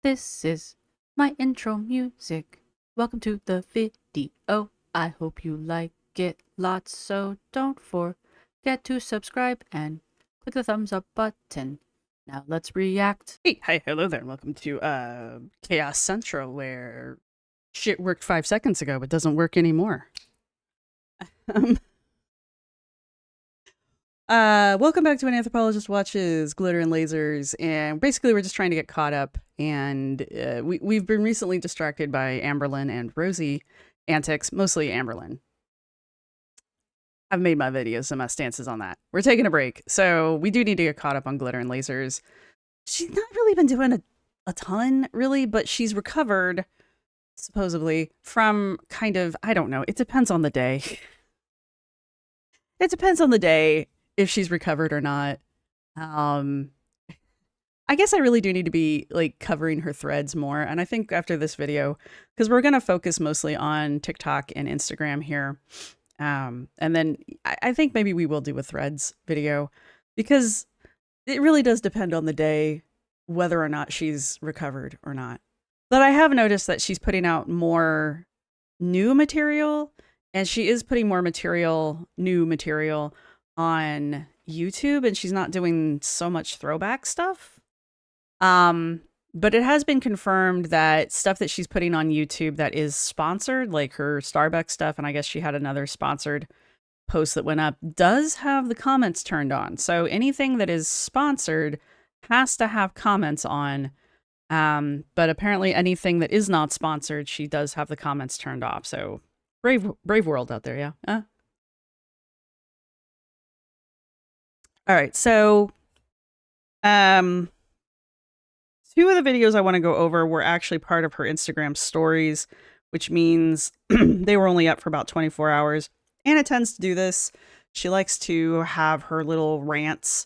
This is my intro music. Welcome to the video. I hope you like it lots, so don't forget to subscribe and click the thumbs up button. Now let's react. Hey, hi, hello there, and welcome to Chaos Central, where shit worked 5 seconds ago but doesn't work anymore. Welcome back to An Anthropologist Watches Glitter and Lasers, and basically we're just trying to get caught up, and we've been recently distracted by Amberlyn and Rosie antics, mostly Amberlyn. I've made my videos and my stances on that. We're taking a break, so we do need to get caught up on Glitter and Lasers. She's not really been doing a ton, really, but she's recovered, supposedly, from kind of, I don't know, it depends on the day. It depends on the day if she's recovered or not. I guess I really do need to be like covering her threads more. And I think after this video, because we're going to focus mostly on TikTok and Instagram here. And then I think maybe we will do a threads video, because it really does depend on the day whether or not she's recovered or not. But I have noticed that she's putting out more new material, and she is putting more new material on YouTube, and she's not doing so much throwback stuff. But it has been confirmed that stuff that she's putting on YouTube that is sponsored, like her Starbucks stuff, and I guess she had another sponsored post that went up, does have the comments turned on. So anything that is sponsored has to have comments on. But apparently anything that is not sponsored, she does have the comments turned off. So brave world out there, yeah. All right, so two of the videos I want to go over were actually part of her Instagram stories, which means they were only up for about 24 hours. Anna tends to do this. She likes to have her little rants,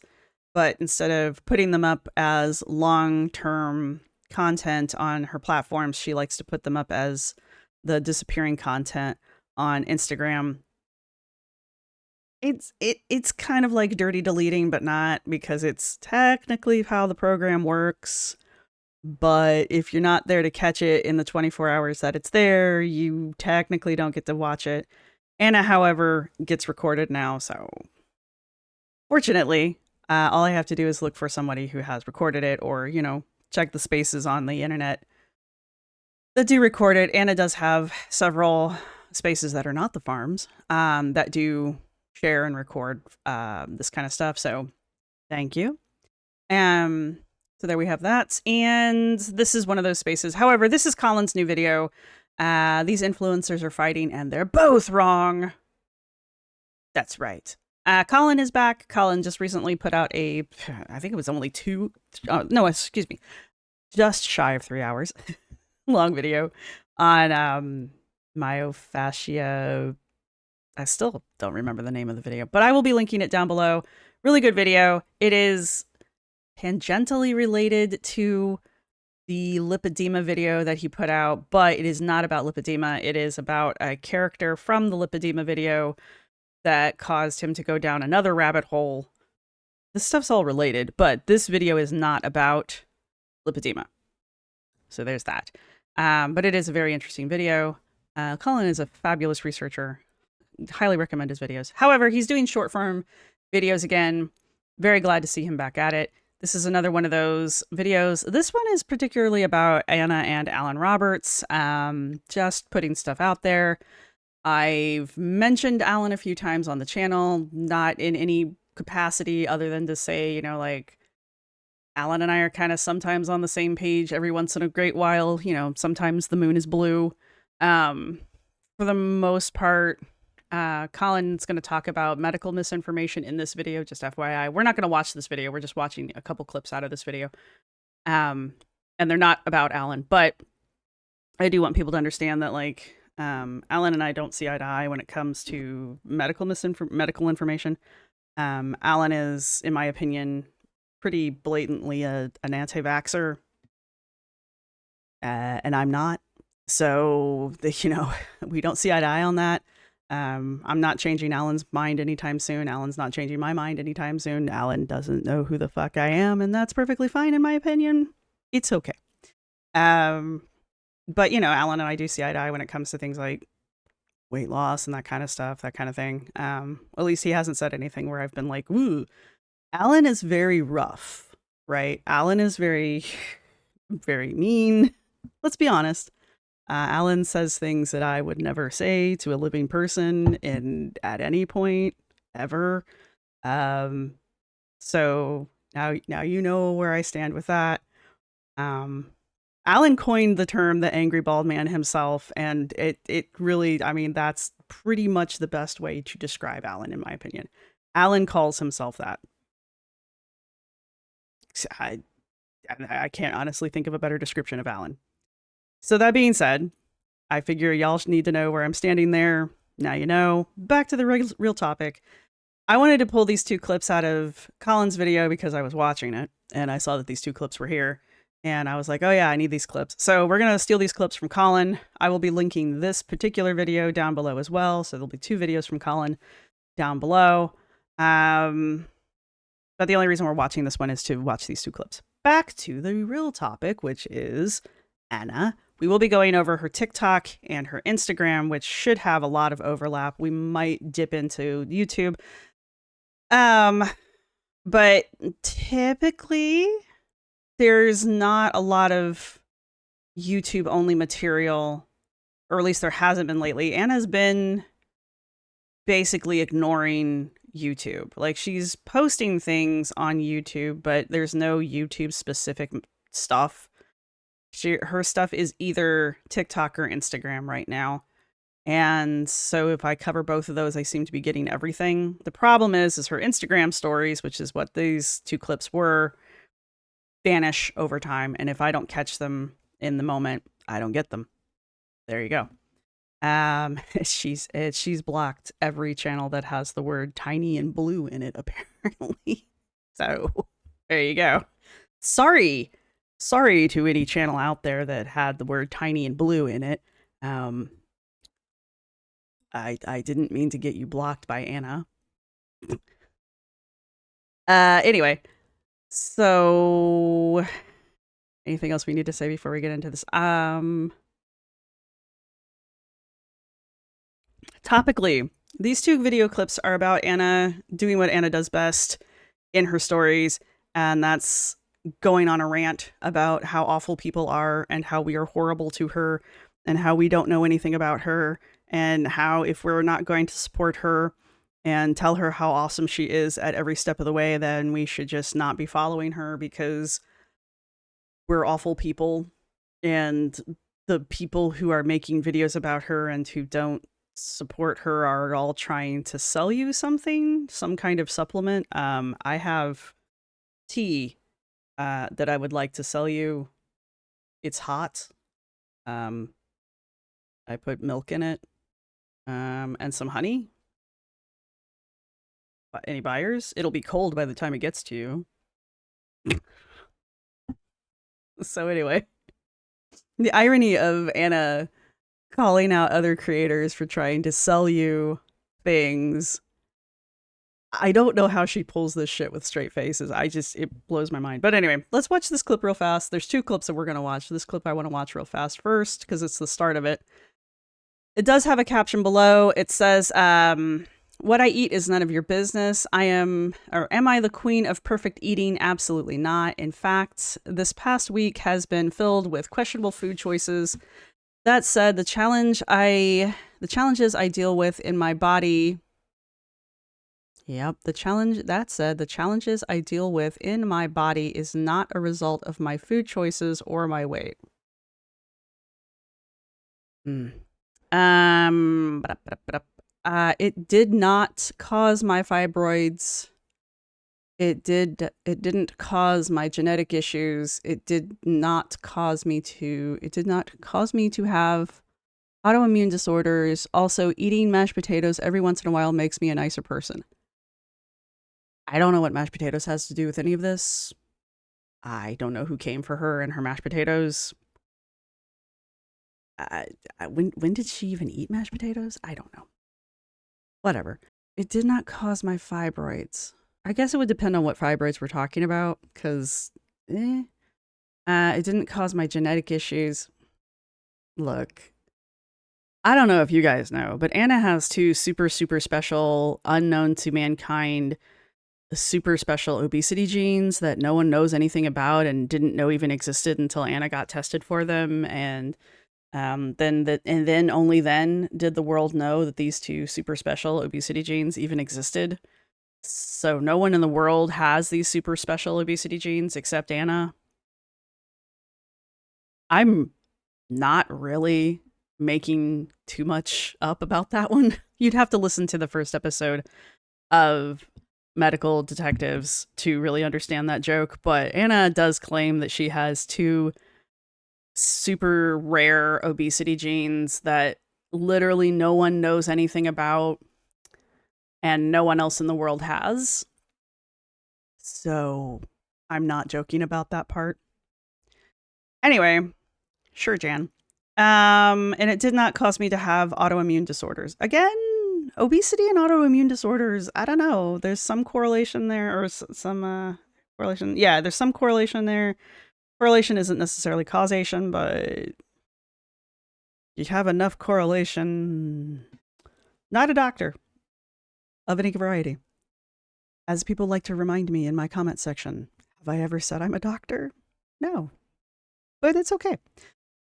but instead of putting them up as long-term content on her platforms, she likes to put them up as the disappearing content on Instagram. It's kind of like dirty deleting, but not, because it's technically how the program works. But if you're not there to catch it in the 24 hours that it's there, you technically don't get to watch it. Anna, however, gets recorded now, so fortunately, all I have to do is look for somebody who has recorded it, or, you know, check the spaces on the internet that do record it. Anna does have several spaces that are not the farms that do share and record this kind of stuff, so thank you. So there we have that, and this is one of those spaces. However, this is Colin's new video. These influencers are fighting, and they're both wrong. That's right. Colin is back. Colin just recently put out I think it was only just shy of 3 hours long video on myofascia. I still don't remember the name of the video, but I will be linking it down below. Really good video. It is tangentially related to the lipedema video that he put out, but it is not about lipedema. It is about a character from the lipedema video that caused him to go down another rabbit hole. This stuff's all related, but this video is not about lipedema. So there's that. But it is a very interesting video. Colin is a fabulous researcher. Highly recommend his videos. However, he's doing short form videos again. Very glad to see him back at it. This is another one of those videos. This one is particularly about Anna and Alan Roberts, just putting stuff out there. I've mentioned Alan a few times on the channel, not in any capacity other than to say, you know, like, Alan and I are kind of sometimes on the same page every once in a great while. You know, sometimes the moon is blue. For the most part, Colin's going to talk about medical misinformation in this video, just FYI. We're not going to watch this video. We're just watching a couple clips out of this video. And they're not about Alan, but I do want people to understand that, like, Alan and I don't see eye to eye when it comes to medical information. Alan is, in my opinion, pretty blatantly an anti-vaxxer, and I'm not. So, you know, we don't see eye to eye on that. I'm not changing Alan's mind anytime soon. Alan's not changing my mind anytime soon. Alan doesn't know who the fuck I am, and that's perfectly fine in my opinion. It's okay. But you know, Alan and I do see eye to eye when it comes to things like weight loss and that kind of stuff, that kind of thing. At least he hasn't said anything where I've been like, "Ooh." Alan is very rough, right? Alan is very, very mean. Let's be honest. Alan says things that I would never say to a living person in at any point ever. Um, so now you know where I stand with that. Um, Alan coined the term the angry bald man himself, and it really, I mean, that's pretty much the best way to describe Alan, in my opinion. Alan calls himself that. I, I can't honestly think of a better description of Alan. So that being said, I figure y'all need to know where I'm standing there. Now you know. Back to the real topic. I wanted to pull these two clips out of Colin's video because I was watching it and I saw that these two clips were here. And I was like, oh yeah, I need these clips. So we're going to steal these clips from Colin. I will be linking this particular video down below as well. So there'll be two videos from Colin down below. But the only reason we're watching this one is to watch these two clips. Back to the real topic, which is Anna. We will be going over her TikTok and her Instagram, which should have a lot of overlap. We might dip into YouTube. But typically there's not a lot of YouTube only material, or at least there hasn't been lately. Anna's been basically ignoring YouTube. Like, she's posting things on YouTube, but there's no YouTube specific stuff. Her stuff is either TikTok or Instagram right now. And so if I cover both of those, I seem to be getting everything. The problem is her Instagram stories, which is what these two clips were, vanish over time. And if I don't catch them in the moment, I don't get them. There you go. She's blocked every channel that has the word tiny and blue in it, apparently. So there you go. Sorry to any channel out there that had the word tiny and blue in it. I didn't mean to get you blocked by Anna. Anyway, so anything else we need to say before we get into this? Topically, these two video clips are about Anna doing what Anna does best in her stories, and that's going on a rant about how awful people are and how we are horrible to her and how we don't know anything about her, and how if we're not going to support her and tell her how awesome she is at every step of the way, then we should just not be following her because we're awful people. And the people who are making videos about her and who don't support her are all trying to sell you something, some kind of supplement. I have tea that I would like to sell you. It's hot. I put milk in it, and some honey. Any buyers? It'll be cold by the time it gets to you. So anyway, the irony of Anna calling out other creators for trying to sell you things. I don't know how she pulls this shit with straight faces. It blows my mind. But anyway, let's watch this clip real fast. There's two clips that we're going to watch. This clip I want to watch real fast first because it's the start of it. It does have a caption below. It says, what I eat is none of your business. Am I the queen of perfect eating? Absolutely not. In fact, this past week has been filled with questionable food choices. That said, the challenges I deal with in my body. Yep, the challenges I deal with in my body is not a result of my food choices or my weight. It did not cause my fibroids. It didn't cause my genetic issues. It did not cause me to have autoimmune disorders. Also, eating mashed potatoes every once in a while makes me a nicer person. I don't know what mashed potatoes has to do with any of this. I don't know who came for her and her mashed potatoes. When did she even eat mashed potatoes? I don't know. Whatever. It did not cause my fibroids. I guess it would depend on what fibroids we're talking about, because It didn't cause my genetic issues. Look, I don't know if you guys know, but Anna has two super, super special, unknown to mankind, super special obesity genes that no one knows anything about and didn't know even existed until Anna got tested for them. And then only then did the world know that these two super special obesity genes even existed. So no one in the world has these super special obesity genes except Anna. I'm not really making too much up about that one. You'd have to listen to the first episode of Medical Detectives to really understand that joke, but Anna does claim that she has two super rare obesity genes that literally no one knows anything about and no one else in the world has. So I'm not joking about that part. Anyway, sure, Jan. And it did not cause me to have autoimmune disorders. Again, obesity and autoimmune disorders, I don't know. There's some correlation there, or some correlation. Yeah, there's some correlation there. Correlation isn't necessarily causation, but you have enough correlation. Not a doctor of any variety. As people like to remind me in my comment section, have I ever said I'm a doctor? No. But it's okay.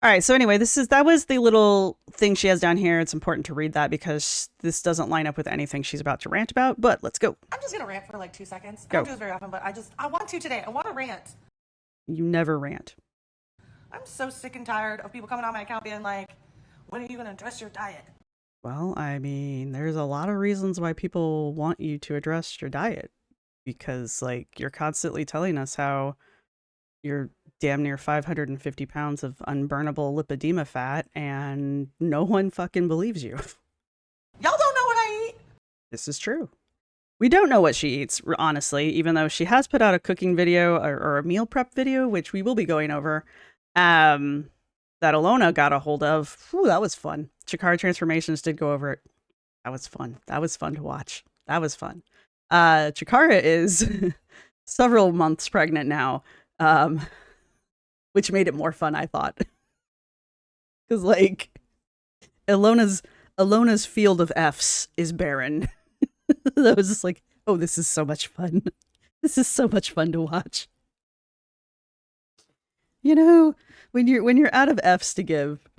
All right, so anyway, that was the little thing she has down here. It's important to read that because this doesn't line up with anything she's about to rant about, but let's go. I'm just gonna rant for like 2 seconds. Go. I don't do this very often, but I want to today. I want to rant. You never rant. I'm so sick and tired of people coming on my account being like, when are you gonna address your diet? Well, I mean, there's a lot of reasons why people want you to address your diet. Because, like, you're constantly telling us how you're damn near 550 pounds of unburnable lipedema fat, and no one fucking believes you. Y'all don't know what I eat. This is true. We don't know what she eats, honestly, even though she has put out a cooking video or a meal prep video, which we will be going over, that Alona got a hold of. Whew, that was fun. Chikara Transformations did go over it. That was fun. That was fun to watch. That was fun. Chikara is several months pregnant now, which made it more fun, I thought. Because, like, Alona's field of Fs is barren. I was just like, oh, this is so much fun. This is so much fun to watch. You know, when you're out of Fs to give,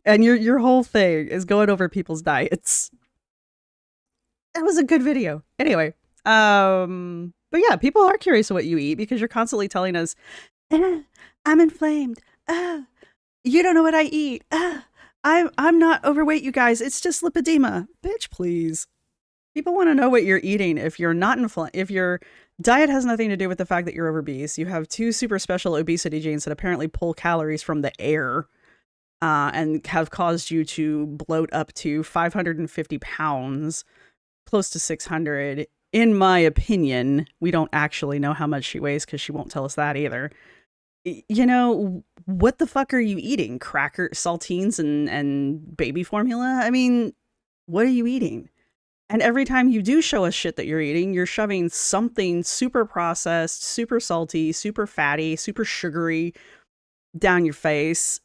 and your whole thing is going over people's diets. That was a good video. Anyway, but yeah, people are curious what you eat because you're constantly telling us, I'm inflamed. You don't know what I eat. I'm not overweight, you guys. It's just lipedema. Bitch, please. People want to know what you're eating. If you're not inflamed, if your diet has nothing to do with the fact that you're obese, you have two super special obesity genes that apparently pull calories from the air, and have caused you to bloat up to 550 pounds, close to 600. In my opinion, we don't actually know how much she weighs because she won't tell us that either. You know, what the fuck are you eating? Saltines and baby formula? I mean, what are you eating? And every time you do show us shit that you're eating, you're shoving something super processed, super salty, super fatty, super sugary down your face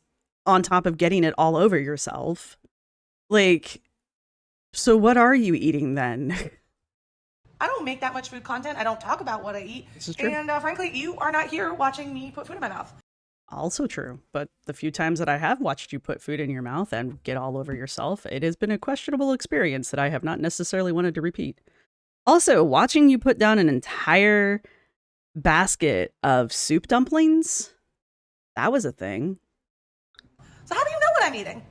on top of getting it all over yourself. Like, so what are you eating then? I don't make that much food content. I don't talk about what I eat. This is true. And frankly, you are not here watching me put food in my mouth. Also true. But the few times that I have watched you put food in your mouth and get all over yourself, it has been a questionable experience that I have not necessarily wanted to repeat. Also, watching you put down an entire basket of soup dumplings, that was a thing. So how do you know what I'm eating?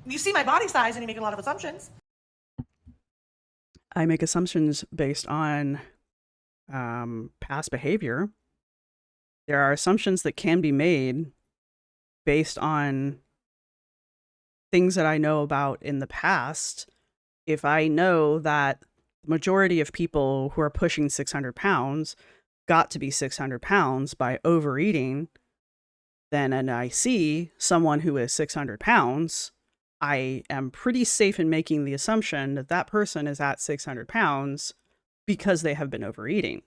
You see my body size and you make a lot of assumptions. I make assumptions based on past behavior. There are assumptions that can be made based on things that I know about in the past. If I know that the majority of people who are pushing 600 pounds got to be 600 pounds by overeating, then and I see someone who is 600 pounds, I am pretty safe in making the assumption that that person is at 600 pounds because they have been overeating.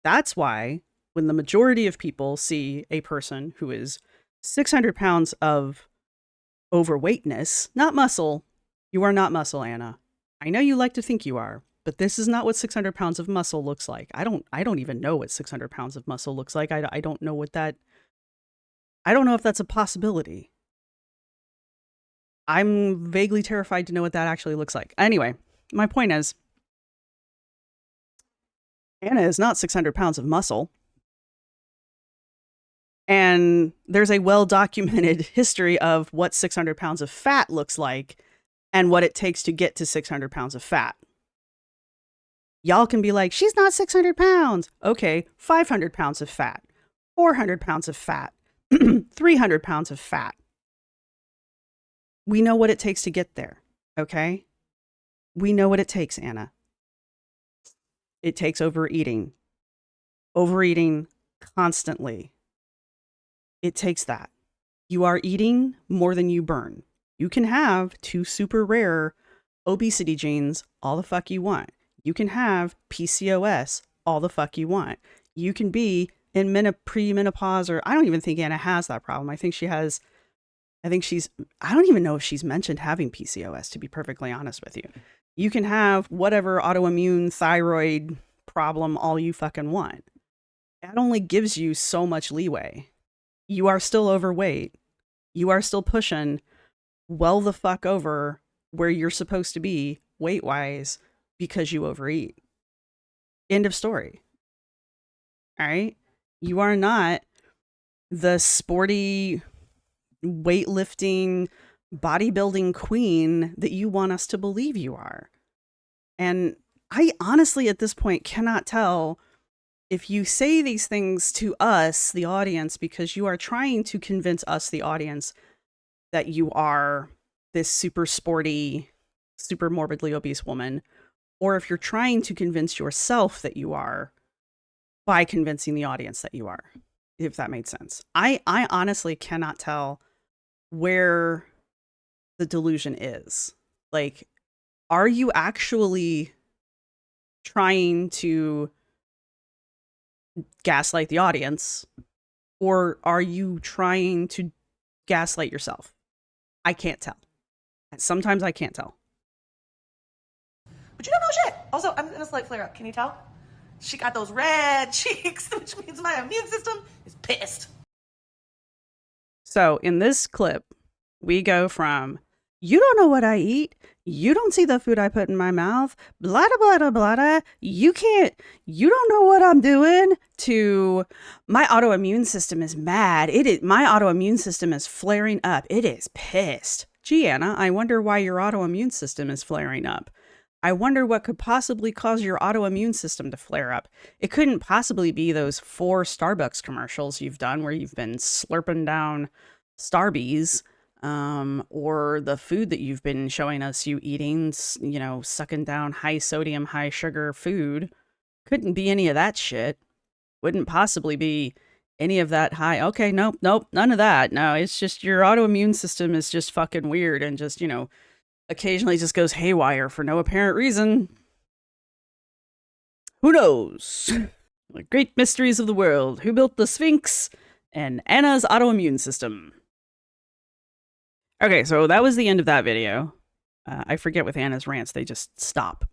That's why when the majority of people see a person who is 600 pounds of overweightness, not muscle. You are not muscle, Anna. I know you like to think you are, but this is not what 600 pounds of muscle looks like. I don't even know what 600 pounds of muscle looks like. I don't know what that, I don't know if that's a possibility. I'm vaguely terrified to know what that actually looks like. Anyway, my point is, Anna is not 600 pounds of muscle. And there's a well-documented history of what 600 pounds of fat looks like and what it takes to get to 600 pounds of fat. Y'all can be like, she's not 600 pounds. Okay, 500 pounds of fat, 400 pounds of fat, 300 pounds of fat. We know what it takes to get there, okay? We know what it takes, Anna. It takes overeating. Overeating constantly. It takes that. You are eating more than you burn. You can have 2 super rare obesity genes all the fuck you want. You can have PCOS all the fuck you want. You can be in pre-menopause, or I don't even think Anna has that problem. I don't even know if she's mentioned having PCOS, to be perfectly honest with you. You can have whatever autoimmune thyroid problem all you fucking want. That only gives you so much leeway. You are still overweight. You are still pushing well the fuck over where you're supposed to be weight-wise because you overeat. End of story. All right? You are not the sporty weightlifting, bodybuilding queen that you want us to believe you are. And I honestly, at this point, cannot tell if you say these things to us, the audience, because you are trying to convince us, the audience, that you are this super sporty, super morbidly obese woman, or if you're trying to convince yourself that you are by convincing the audience that you are, if that made sense. I honestly cannot tell where the delusion is. Like, are you actually trying to gaslight the audience, or are you trying to gaslight yourself? I can't tell. Sometimes I can't tell. But you don't know shit. Also, I'm in a slight flare up. Can you tell? She got those red cheeks, which means my immune system is pissed. So in this clip, we go from, you don't know what I eat, you don't see the food I put in my mouth, blah, blah, blah, blah, blah, you don't know what I'm doing, to my autoimmune system is mad. My autoimmune system is flaring up. It is pissed. Gee, Anna, I wonder why your autoimmune system is flaring up. I wonder what could possibly cause your autoimmune system to flare up. It couldn't possibly be those 4 Starbucks commercials you've done where you've been slurping down Starbies, or the food that you've been showing us you eating, sucking down high sodium, high sugar food. Couldn't be any of that shit. Wouldn't possibly be any of that high. Okay, nope, none of that. No, it's just your autoimmune system is just fucking weird and just, occasionally just goes haywire for no apparent reason. Who knows? The great mysteries of the world. Who built the Sphinx? And Anna's autoimmune system. Okay, so that was the end of that video. I forget with Anna's rants, they just stop.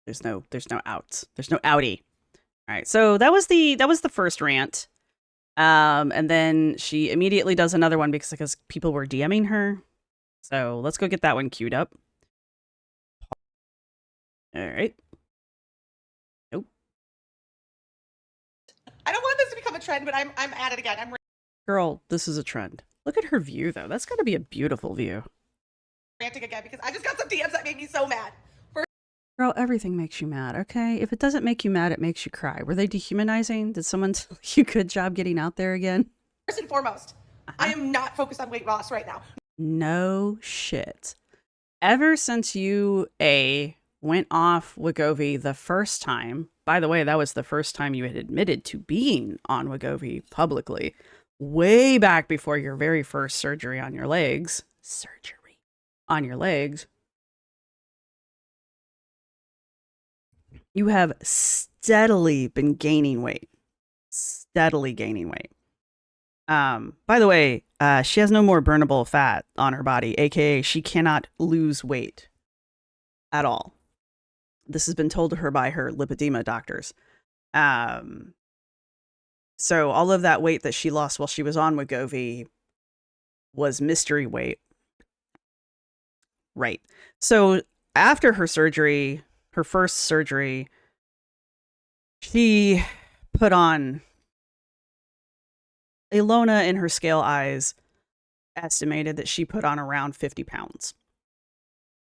There's no outs. There's no outie. All right, so that was the first rant. And then she immediately does another one because people were DMing her. So let's go get that one queued up. All right. Nope. I don't want this to become a trend, but I'm at it again. I'm Girl, this is a trend. Look at her view, though. That's got to be a beautiful view. ranting again because I just got some DMs that made me so mad. Girl, everything makes you mad, okay? If it doesn't make you mad, it makes you cry. Were they dehumanizing? Did someone tell you good job getting out there again? First and foremost, I am not focused on weight loss right now. No shit. Ever since you, went off Wegovy the first time, by the way, that was the first time you had admitted to being on Wegovy publicly, way back before your very first surgery on your legs. You have steadily been gaining weight. steadily gaining weight. By the way, she has no more burnable fat on her body, aka she cannot lose weight at all. This has been told to her by her lipedema doctors. So all of that weight that she lost while she was on Wegovy was mystery weight. Right. So after her surgery, her first surgery, she put on Ilona in her scale eyes estimated that she put on around 50 pounds.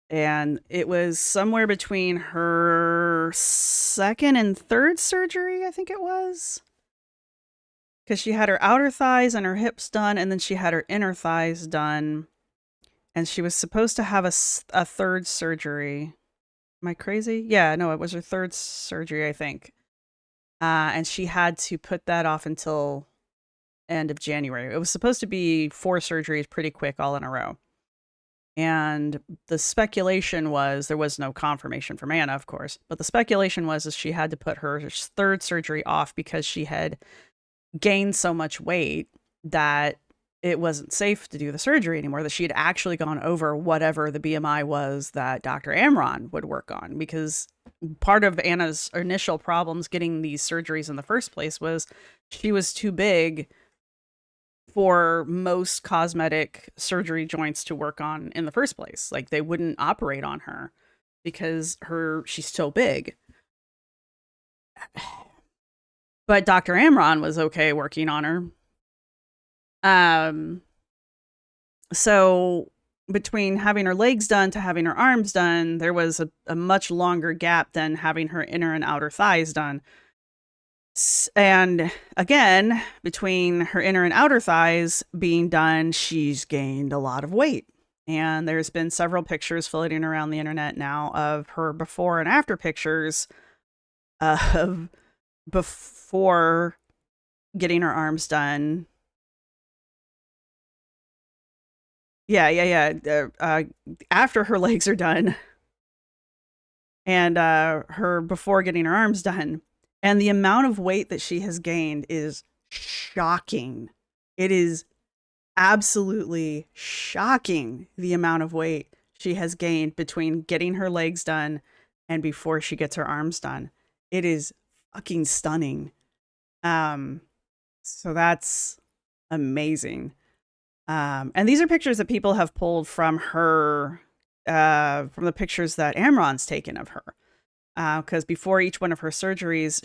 And it was somewhere between her second and third surgery, I think it was. Because she had her outer thighs and her hips done, and then she had her inner thighs done. And she was supposed to have a third surgery. Am I crazy? Yeah, no, it was her third surgery, I think. And she had to put that off until end of January. It was supposed to be 4 surgeries pretty quick all in a row. And the speculation was, there was no confirmation from Anna, of course, but the speculation was she had to put her third surgery off because she had gained so much weight that it wasn't safe to do the surgery anymore, that she had actually gone over whatever the BMI was that Dr. Amron would work on. Because part of Anna's initial problems getting these surgeries in the first place was she was too big for most cosmetic surgery joints to work on in the first place. Like, they wouldn't operate on her because she's so big. But Dr. Amron was okay working on her. So between having her legs done to having her arms done, there was a much longer gap than having her inner and outer thighs done. And again, between her inner and outer thighs being done, she's gained a lot of weight. And there's been several pictures floating around the internet now of her before and after pictures of before getting her arms done. Yeah. After her legs are done and her before getting her arms done. And the amount of weight that she has gained is shocking. It is absolutely shocking, the amount of weight she has gained between getting her legs done and before she gets her arms done. It is fucking stunning. So that's amazing. And these are pictures that people have pulled from her, from the pictures that Amron's taken of her. Because before each one of her surgeries,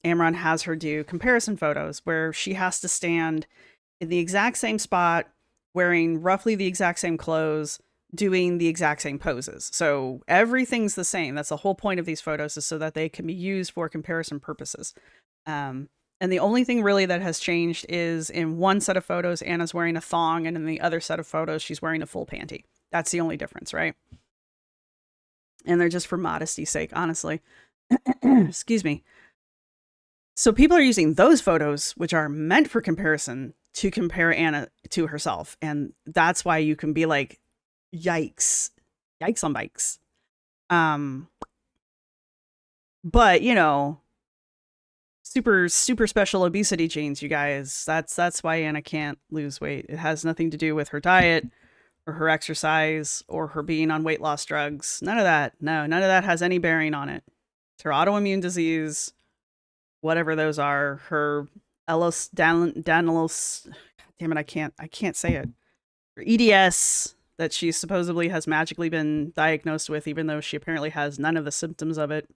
Amron has her do comparison photos where she has to stand in the exact same spot, wearing roughly the exact same clothes, doing the exact same poses. So everything's the same. That's the whole point of these photos, is so that they can be used for comparison purposes. And the only thing really that has changed is in one set of photos, Anna's wearing a thong, and in the other set of photos, she's wearing a full panty. That's the only difference, right? And they're just for modesty's sake, honestly. Excuse me. So people are using those photos, which are meant for comparison, to compare Anna to herself. And that's why you can be like, yikes. Yikes on bikes. But, you know, super special obesity genes, you guys. That's why Anna can't lose weight. It has nothing to do with her diet or her exercise or her being on weight loss drugs. None of that. No, none of that has any bearing on it. It's her autoimmune disease, whatever those are. Her Danilus, damn it, I can't say it. Her EDS that she supposedly has magically been diagnosed with, even though she apparently has none of the symptoms of it.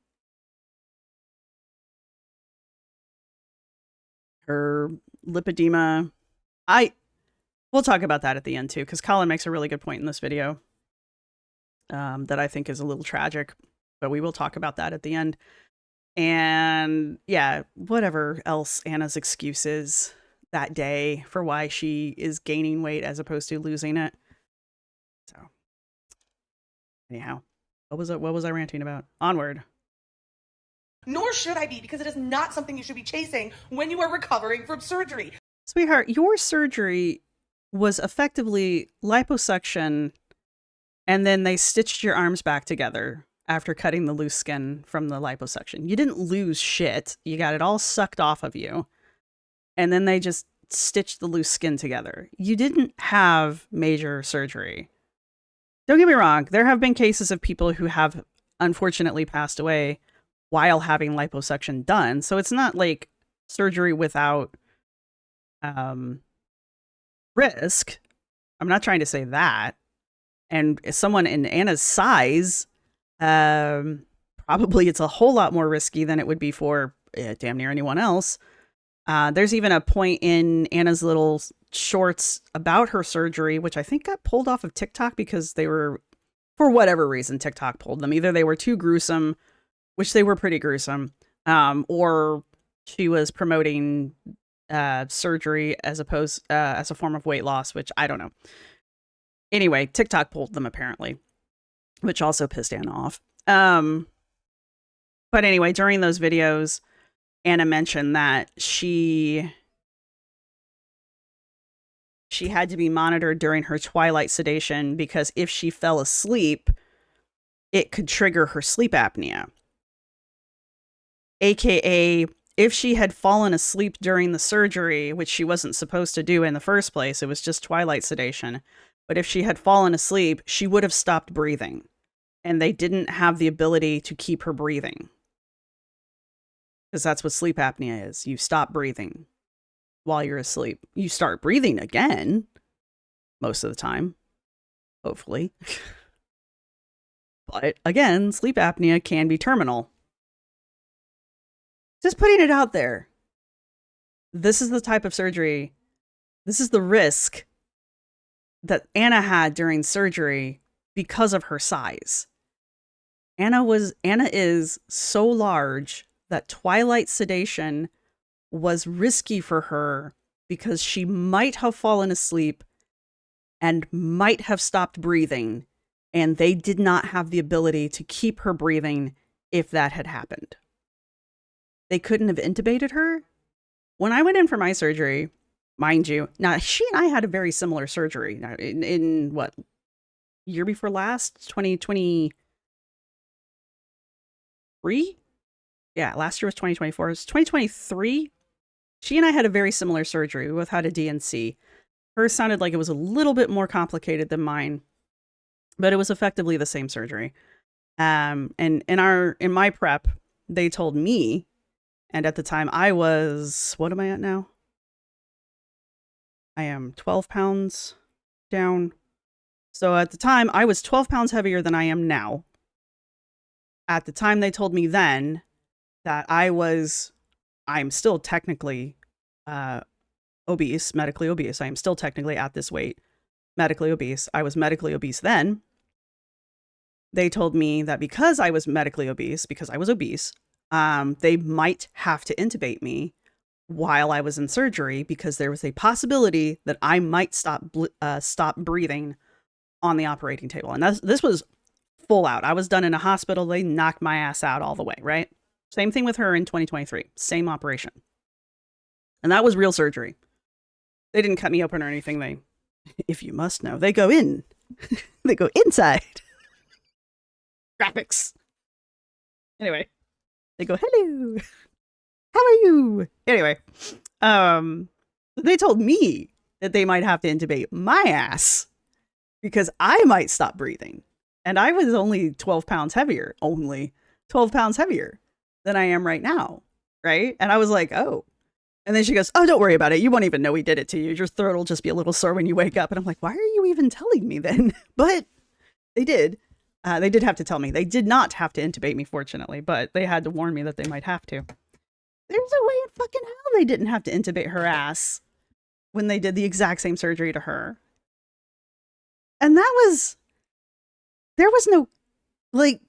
Her lipedema. We'll talk about that at the end too, because Colin makes a really good point in this video that I think is a little tragic, but we will talk about that at the end. And yeah, whatever else Anna's excuse is that day for why she is gaining weight as opposed to losing it. So anyhow, what was I ranting about? Onward. Nor should I be, because it is not something you should be chasing when you are recovering from surgery. Sweetheart, your surgery was effectively liposuction, and then they stitched your arms back together after cutting the loose skin from the liposuction. You didn't lose shit. You got it all sucked off of you. And then they just stitched the loose skin together. You didn't have major surgery. Don't get me wrong. There have been cases of people who have unfortunately passed away while having liposuction done. So it's not like surgery without risk. I'm not trying to say that. And someone in Anna's size, probably it's a whole lot more risky than it would be for damn near anyone else. There's even a point in Anna's little shorts about her surgery, which I think got pulled off of TikTok because they were, for whatever reason, TikTok pulled them. Either they were too gruesome, which they were pretty gruesome, or she was promoting surgery as a form of weight loss, which I don't know. Anyway, TikTok pulled them apparently, which also pissed Anna off. But anyway, during those videos, Anna mentioned that she had to be monitored during her twilight sedation because if she fell asleep, it could trigger her sleep apnea. AKA, if she had fallen asleep during the surgery, which she wasn't supposed to do in the first place, it was just twilight sedation. But if she had fallen asleep, she would have stopped breathing. And they didn't have the ability to keep her breathing. Because that's what sleep apnea is. You stop breathing while you're asleep. You start breathing again, most of the time, hopefully. But again, sleep apnea can be terminal. Just putting it out there. This is the type of surgery, this is the risk that Anna had during surgery because of her size. Anna is so large that twilight sedation was risky for her because she might have fallen asleep and might have stopped breathing, and they did not have the ability to keep her breathing if that had happened. They couldn't have intubated her. When I went in for my surgery, mind you, now she and I had a very similar surgery in what, year before last, 2023? Yeah, last year was 2024. It's 2023. She and I had a very similar surgery. We both had a DNC. Hers sounded like it was a little bit more complicated than mine, but it was effectively the same surgery. And in my prep, they told me, and at the time I was, what am I at now? I am 12 pounds down. So at the time, I was 12 pounds heavier than I am now. At the time, they told me then that I'm still technically obese, medically obese. I am still technically at this weight, medically obese. I was medically obese then. They told me that because I was medically obese, because I was obese, they might have to intubate me while I was in surgery because there was a possibility that I might stop breathing on the operating table. And this was full out. I was done in a hospital. They knocked my ass out all the way, right? Same thing with her in 2023. Same operation. And that was real surgery. They didn't cut me open or anything. They, if you must know, they go in. They go inside. Graphics. Anyway, they go, hello. How are you? Anyway, they told me that they might have to intubate my ass because I might stop breathing. And I was only 12 pounds heavier, only 12 pounds heavier than I am right now. Right. And I was like, oh. And then she goes, oh, don't worry about it. You won't even know we did it to you. Your throat will just be a little sore when you wake up. And I'm like, why are you even telling me then? But they did. They did have to tell me. They did not have to intubate me, fortunately, but they had to warn me that they might have to. There's a way in fucking hell they didn't have to intubate her ass when they did the exact same surgery to her. And there was no, like,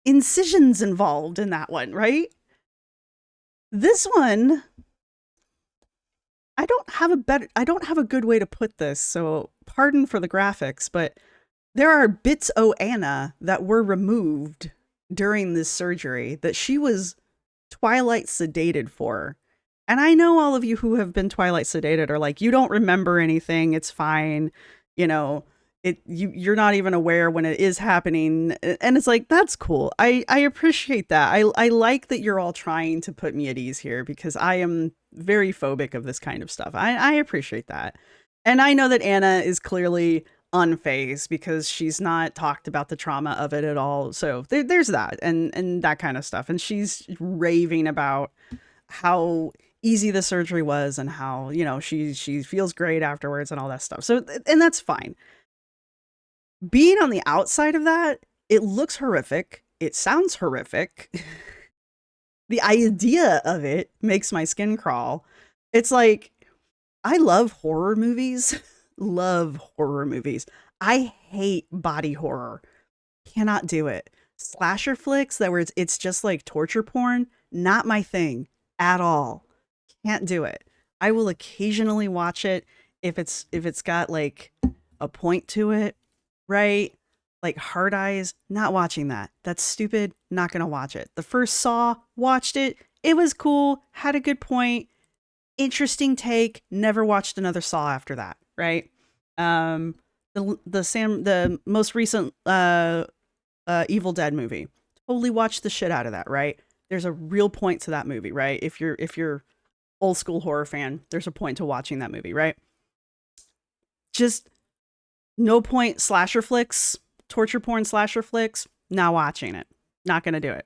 incisions involved in that one, right? This one, I don't have a good way to put this, so pardon for the graphics, but there are bits o' Anna that were removed during this surgery that she was twilight sedated for. And I know all of you who have been twilight sedated are like, you don't remember anything, it's fine, you know, you're not even aware when it is happening, and it's like, that's cool. I appreciate that. I like that you're all trying to put me at ease here, because I am very phobic of this kind of stuff. I appreciate that. And I know that Anna is clearly unfazed because she's not talked about the trauma of it at all. So there's that and that kind of stuff. And she's raving about how easy the surgery was and how, you know, she feels great afterwards and all that stuff. So, and that's fine. Being on the outside of that, it looks horrific. It sounds horrific. The idea of it makes my skin crawl. It's like, I love horror movies. Love horror movies. I hate body horror. Cannot do it. Slasher flicks that where it's just like torture porn, not my thing at all. Can't do it. I will occasionally watch it if it's got like a point to it, right? Like Hard Eyes, not watching that. That's stupid. Not gonna watch it. The first Saw, watched it. It was cool. Had a good point. Interesting take. Never watched another Saw after that, right? The most recent Evil Dead movie. Totally watched the shit out of that, right? There's a real point to that movie, right? If you're old school horror fan, there's a point to watching that movie, right? Just no point slasher flicks, torture porn slasher flicks, not watching it. Not gonna do it.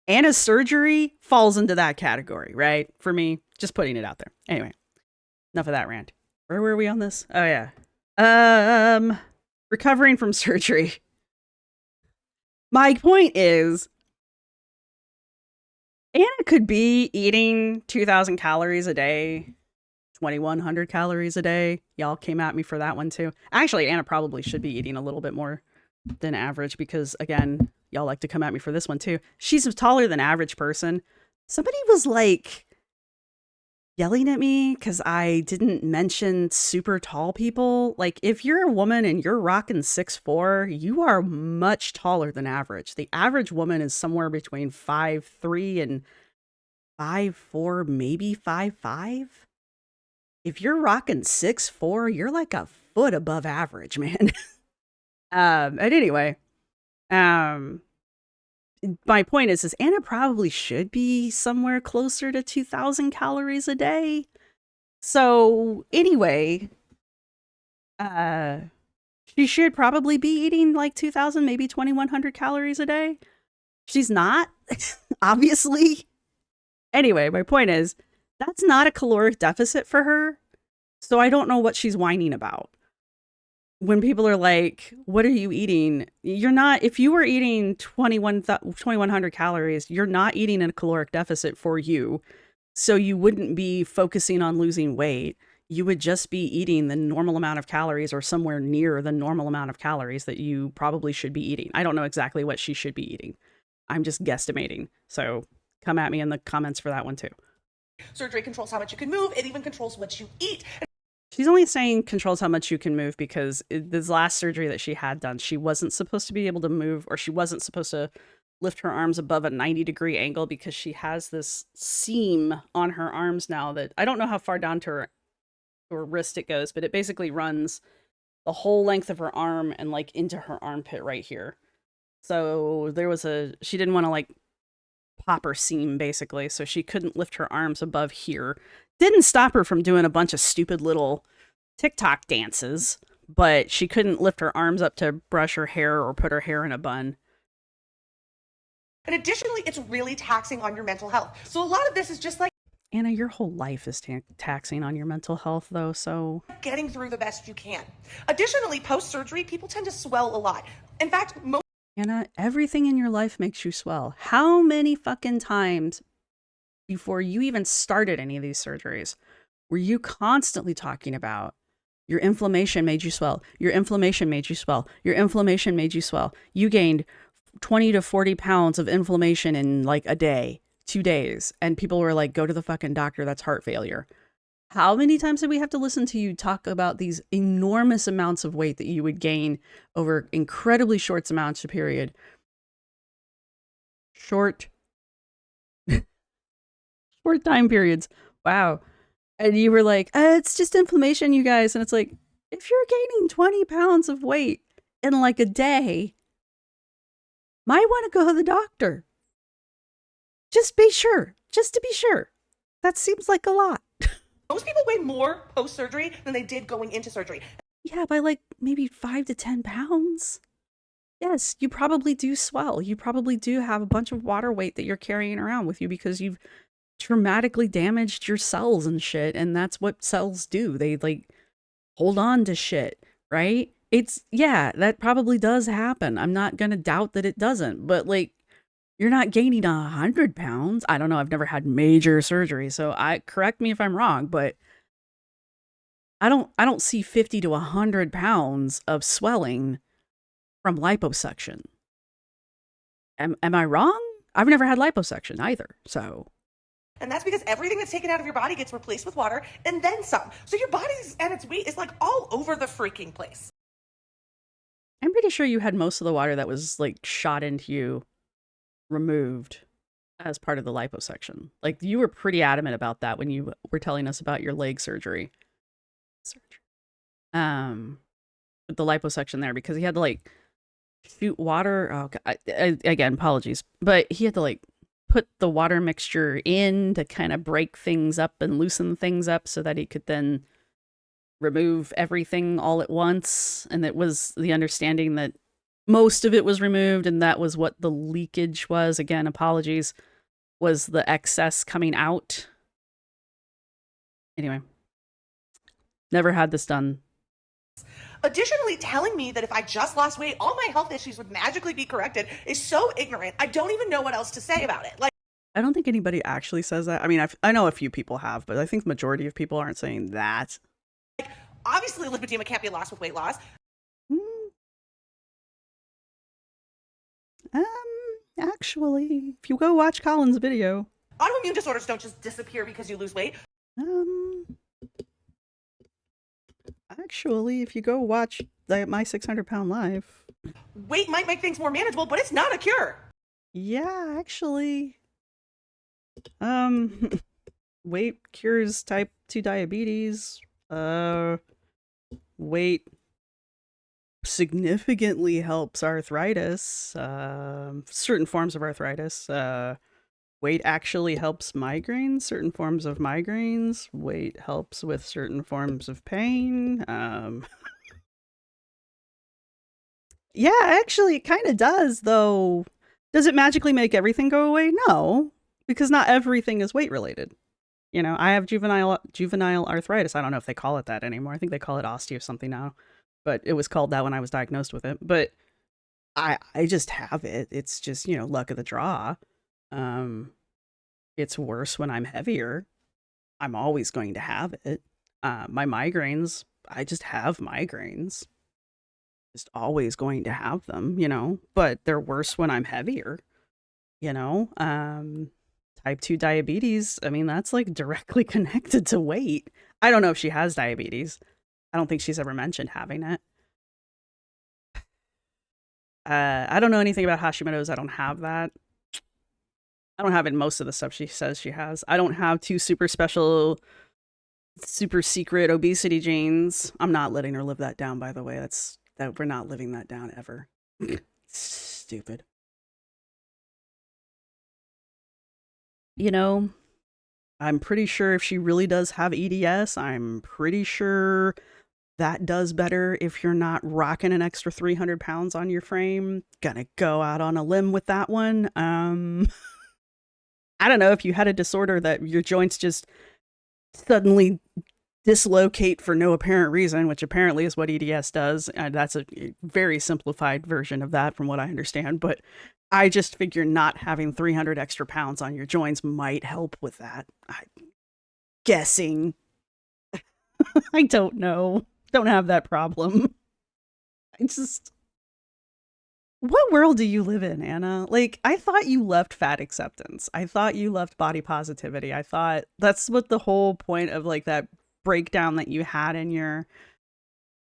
Anna's surgery falls into that category, right? For me, just putting it out there. Anyway, enough of that rant. Where were we on this? Oh yeah. Recovering from surgery. My point is, Anna could be eating 2,000 calories a day, 2,100 calories a day. Y'all came at me for that one too. Actually, Anna probably should be eating a little bit more than average because, again, y'all like to come at me for this one too. She's a taller than average person. Somebody was like yelling at me because I didn't mention super tall people. Like, if you're a woman and you're rocking 6'4", you are much taller than average. The average woman is somewhere between 5'3" and 5'4", maybe 5'5". If you're rocking 6'4", you're like a foot above average, man. And anyway, my point is Anna probably should be somewhere closer to 2,000 calories a day. So anyway, she should probably be eating like 2,000, maybe 2,100 calories a day. She's not, obviously. Anyway, my point is that's not a caloric deficit for her. So I don't know what she's whining about. When people are like, what are you eating? You're not, if you were eating 2,100 calories, you're not eating in a caloric deficit for you. So you wouldn't be focusing on losing weight. You would just be eating the normal amount of calories or somewhere near the normal amount of calories that you probably should be eating. I don't know exactly what she should be eating. I'm just guesstimating. So come at me in the comments for that one too. Surgery controls how much you can move. It even controls what you eat. She's only saying controls how much you can move because this last surgery that she had done, she wasn't supposed to be able to move, or she wasn't supposed to lift her arms above a 90-degree angle because she has this seam on her arms now that I don't know how far down to her wrist it goes, but it basically runs the whole length of her arm and like into her armpit right here. So she didn't want to like pop her seam basically, so she couldn't lift her arms above here. Didn't stop her from doing a bunch of stupid little TikTok dances, but she couldn't lift her arms up to brush her hair or put her hair in a bun. And additionally, it's really taxing on your mental health. So a lot of this is just like, Anna, your whole life is taxing on your mental health though, so getting through the best you can. Additionally, post-surgery, people tend to swell a lot. In fact, Anna, everything in your life makes you swell. How many fucking times before you even started any of these surgeries were you constantly talking about your inflammation made you swell, your inflammation made you swell, your inflammation made you swell? You gained 20 to 40 pounds of inflammation in like a day, 2 days, and people were like, go to the fucking doctor, that's heart failure. How many times did we have to listen to you talk about these enormous amounts of weight that you would gain over incredibly short amounts of period? Short time periods. Wow. And you were like, it's just inflammation, you guys. And it's like, if you're gaining 20 pounds of weight in like a day, might want to go to the doctor. Just be sure. Just to be sure. That seems like a lot. Most people weigh more post-surgery than they did going into surgery. Yeah, by like maybe 5 to 10 pounds. Yes, you probably do swell. You probably do have a bunch of water weight that you're carrying around with you because you've traumatically damaged your cells and shit. And that's what cells do. They like hold on to shit, right? Yeah, that probably does happen. I'm not going to doubt that it doesn't, but like, you're not gaining 100 pounds. I don't know. I've never had major surgery, so correct me if I'm wrong, but I don't see 50 to 100 pounds of swelling from liposuction. Am I wrong? I've never had liposuction either, so. And that's because everything that's taken out of your body gets replaced with water and then some. So your body's and its weight is like all over the freaking place. I'm pretty sure you had most of the water that was like shot into you removed as part of the liposuction. Like you were pretty adamant about that when you were telling us about your leg surgery. With the liposuction there, because he had to like shoot water. Oh, God. Again, apologies, but he had to like put the water mixture in to kind of break things up and loosen things up so that he could then remove everything all at once. And it was the understanding that most of it was removed, and that was what the leakage was. Again, apologies, was the excess coming out. Anyway, never had this done. Additionally, telling me that if I just lost weight, all my health issues would magically be corrected is so ignorant. I don't even know what else to say about it. Like, I don't think anybody actually says that. I mean, I know a few people have, but I think the majority of people aren't saying that. Obviously, lipedema can't be lost with weight loss. Actually, if you go watch Colin's video. Autoimmune disorders don't just disappear because you lose weight. Actually, if you go watch my 600-pound life. Weight might make things more manageable, but it's not a cure. Yeah, actually. Weight cures type 2 diabetes. Weight significantly helps arthritis, certain forms of arthritis. Weight actually helps migraines, certain forms of migraines. Weight helps with certain forms of pain. Yeah, actually, it kind of does, though. Does it magically make everything go away? No, because not everything is weight related. You know, I have juvenile arthritis. I don't know if they call it that anymore. I think they call it osteo something now, but it was called that when I was diagnosed with it. But I just have it. It's just, you know, luck of the draw. It's worse when I'm heavier. I'm always going to have it. My migraines, I just have migraines. Just always going to have them, you know, but they're worse when I'm heavier, you know. Type 2 diabetes, I mean, that's like directly connected to weight. I don't know if she has diabetes. I don't think she's ever mentioned having it. I don't know anything about Hashimoto's. I don't have that. I don't have in most of the stuff she says she has. I don't have 2 super special, super secret obesity genes. I'm not letting her live that down, by the way. We're not living that down ever. Stupid. You know, I'm pretty sure if she really does have EDS, I'm pretty sure that does better if you're not rocking an extra 300 pounds on your frame. Gonna go out on a limb with that one. I don't know, if you had a disorder that your joints just suddenly dislocate for no apparent reason, which apparently is what EDS does. That's a very simplified version of that from what I understand, but I just figure not having 300 extra pounds on your joints might help with that. I'm guessing. I don't know. Don't have that problem. What world do you live in, Anna? Like, I thought you loved fat acceptance. I thought you loved body positivity. I thought that's what the whole point of like that breakdown that you had in your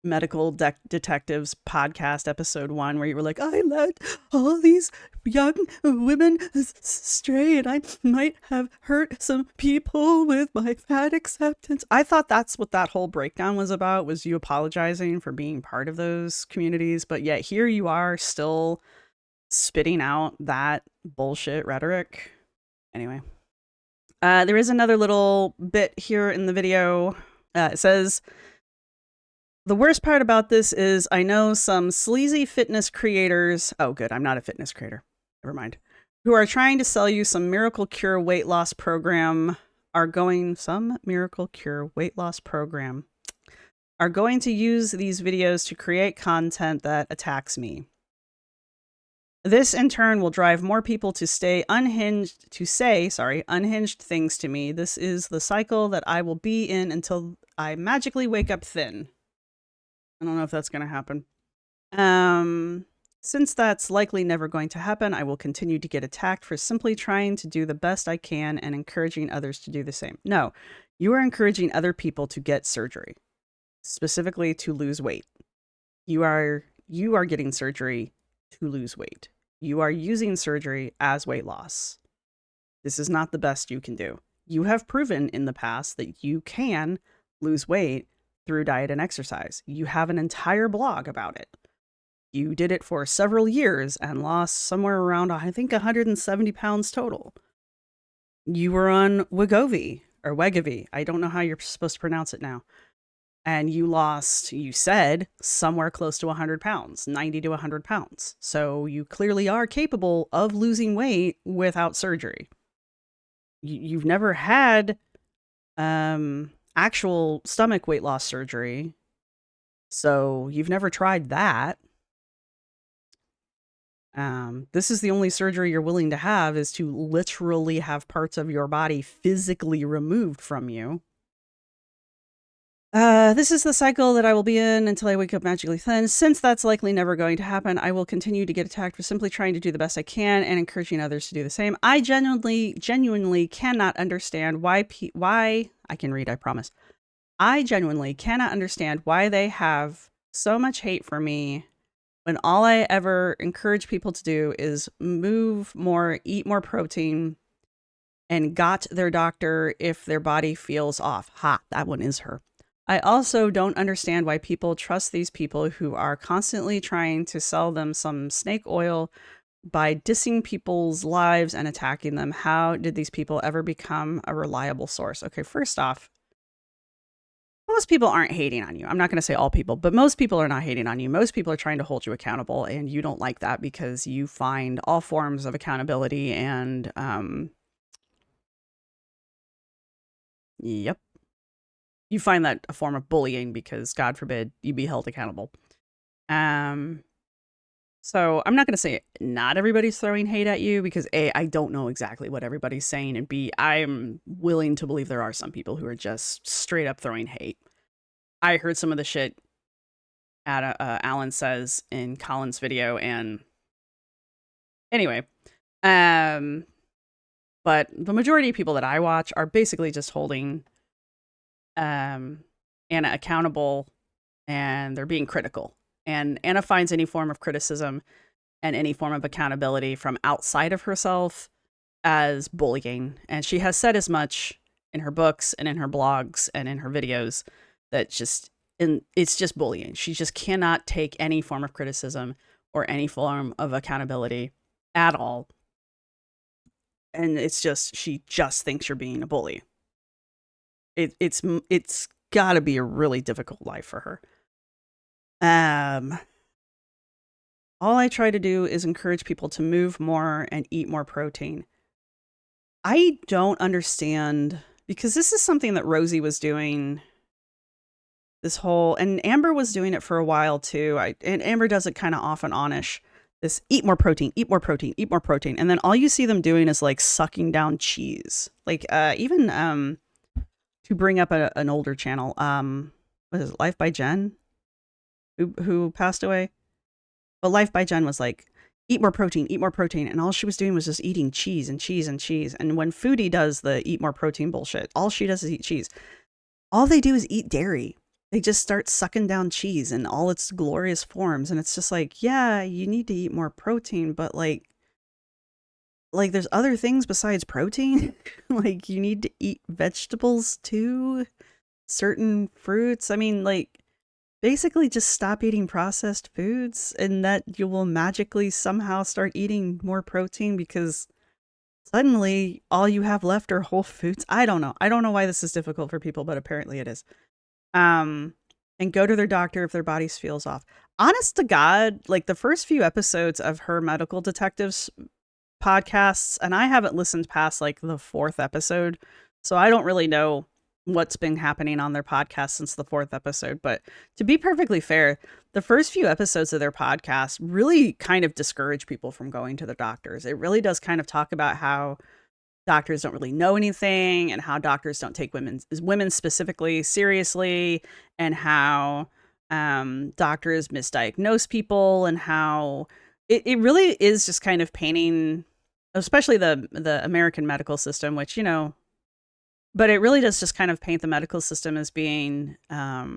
Medical Detectives podcast episode 1, where you were like, I led all these young women astray and I might have hurt some people with my fat acceptance. I thought that's what that whole breakdown was about, was you apologizing for being part of those communities. But yet here you are still spitting out that bullshit rhetoric. Anyway, there is another little bit here in the video. It says, the worst part about this is I know some sleazy fitness creators. Oh, good. I'm not a fitness creator. Never mind. Who are trying to sell you some miracle cure weight loss program are going to use these videos to create content that attacks me. This in turn will drive more people to say unhinged things to me. This is the cycle that I will be in until I magically wake up thin. I don't know if that's going to happen. Since that's likely never going to happen, I will continue to get attacked for simply trying to do the best I can and encouraging others to do the same. No, you are encouraging other people to get surgery, specifically to lose weight. You are getting surgery to lose weight. You are using surgery as weight loss. This is not the best you can do. You have proven in the past that you can lose weight through diet and exercise. You have an entire blog about it. You did it for several years and lost somewhere around, I think, 170 pounds total. You were on Wegovy, or Wegovy. I don't know how you're supposed to pronounce it now. And you lost, you said, somewhere close to 100 pounds, 90 to 100 pounds. So you clearly are capable of losing weight without surgery. You've never had actual stomach weight loss surgery, so you've never tried that. This is the only surgery you're willing to have, is to literally have parts of your body physically removed from you. This is the cycle that I will be in until I wake up magically thin. Since that's likely never going to happen, I will continue to get attacked for simply trying to do the best I can and encouraging others to do the same. I genuinely cannot understand why I can read, I promise. I genuinely cannot understand why they have so much hate for me when all I ever encourage people to do is move more, eat more protein, and got their doctor if their body feels off. Ha, that one is her. I also don't understand why people trust these people who are constantly trying to sell them some snake oil by dissing people's lives and attacking them. How did these people ever become a reliable source? Okay, first off, most people aren't hating on you. I'm not going to say all people, but most people are not hating on you. Most people are trying to hold you accountable, and you don't like that because you find all forms of accountability and, yep. You find that a form of bullying because, God forbid, you be held accountable. So I'm not going to say not everybody's throwing hate at you because A, I don't know exactly what everybody's saying, and B, I'm willing to believe there are some people who are just straight up throwing hate. I heard some of the shit Alan says in Colin's video, and anyway, but the majority of people that I watch are basically just holding Anna accountable, and they're being critical. And Anna finds any form of criticism and any form of accountability from outside of herself as bullying. And she has said as much in her books and in her blogs and in her videos that it's just bullying. She just cannot take any form of criticism or any form of accountability at all. And it's just, she just thinks you're being a bully. It's got to be a really difficult life for her. All I try to do is encourage people to move more and eat more protein. I don't understand, because this is something that Rosie was doing and Amber was doing it for a while too. And Amber does it kind of off and on-ish. This eat more protein, eat more protein, eat more protein. And then all you see them doing is like sucking down cheese. Like, even, to bring up an older channel, what is it, Life by Jen, who passed away? But Life by Jen was like, eat more protein, and all she was doing was just eating cheese and cheese and cheese. And when Foodie does the eat more protein bullshit, all she does is eat cheese. All they do is eat dairy. they just start sucking down cheese in all its glorious forms. And it's just like, yeah, you need to eat more protein, but like there's other things besides protein. Like you need to eat vegetables too, certain fruits. I mean, like basically just stop eating processed foods and that you will magically somehow start eating more protein because suddenly all you have left are whole foods. I don't know. I don't know why this is difficult for people, but apparently it is. And go to their doctor if their body feels off. Honest to God, like the first few episodes of her medical detectives podcasts, and I haven't listened past like the 4th episode, so I don't really know what's been happening on their podcast since the 4th episode. But to be perfectly fair, the first few episodes of their podcast really kind of discourage people from going to the doctors. It really does kind of talk about how doctors don't really know anything and how doctors don't take women specifically seriously, and how doctors misdiagnose people, and how it really is just kind of painting, especially the American medical system, which, you know, but it really does just kind of paint the medical system as being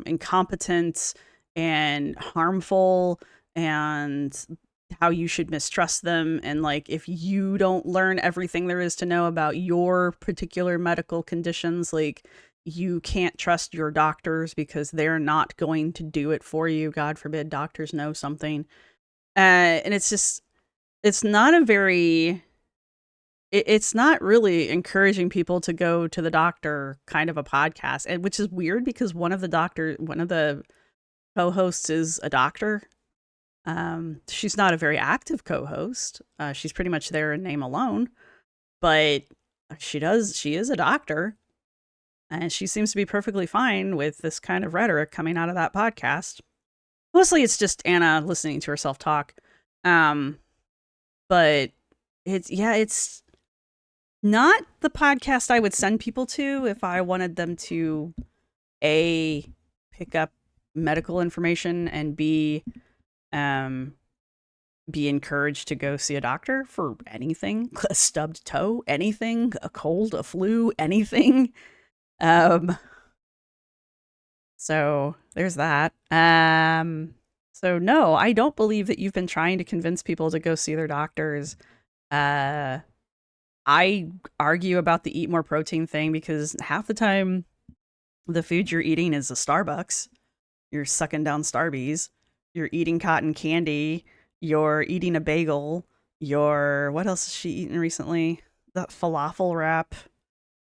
incompetent and harmful, and how you should mistrust them. And like, if you don't learn everything there is to know about your particular medical conditions, like you can't trust your doctors because they're not going to do it for you. God forbid doctors know something. And it's just, it's not a very, it's not really encouraging people to go to the doctor kind of a podcast, and which is weird because one of the co-hosts is a doctor. She's not a very active co-host. She's pretty much there in name alone, but she is a doctor, and she seems to be perfectly fine with this kind of rhetoric coming out of that podcast. Mostly it's just Anna listening to herself talk. But it's not the podcast I would send people to if I wanted them to A, pick up medical information, and B, be encouraged to go see a doctor for anything, a stubbed toe, anything, a cold, a flu, anything. So there's that. So no, I don't believe that you've been trying to convince people to go see their doctors. I argue about the eat more protein thing because half the time the food you're eating is a Starbucks. You're sucking down Starbies. You're eating cotton candy. You're eating a bagel. What else has she eaten recently? That falafel wrap,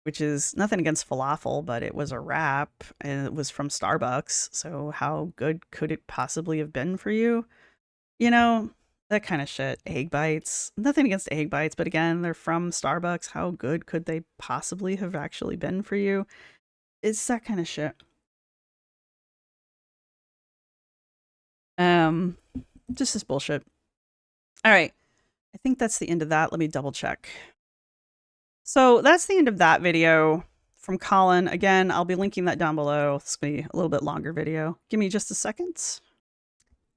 which is nothing against falafel, but it was a wrap and it was from Starbucks. So how good could it possibly have been for you? You know, that kind of shit. Egg bites. Nothing against egg bites, but again, they're from Starbucks. How good could they possibly have actually been for you? It's that kind of shit. Just this bullshit. All right. I think that's the end of that. Let me double check. So that's the end of that video from Colin. Again, I'll be linking that down below. It's going to be a little bit longer video. Give me just a second.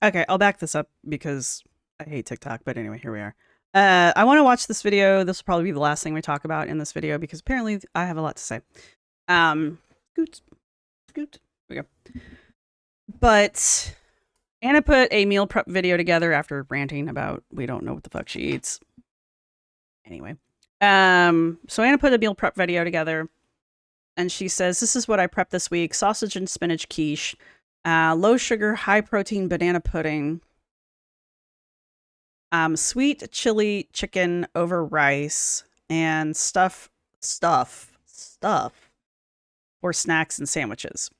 Okay, I'll back this up because I hate TikTok, but anyway, here we are. I want to watch this video. This will probably be the last thing we talk about in this video because apparently I have a lot to say. Scoot. Here we go. But Anna put a meal prep video together after ranting about we don't know what the fuck she eats. Anyway. So Anna put a meal prep video together and she says, this is what I prepped this week. Sausage and spinach quiche, low sugar, high protein banana pudding, sweet chili chicken over rice, and stuff for snacks and sandwiches.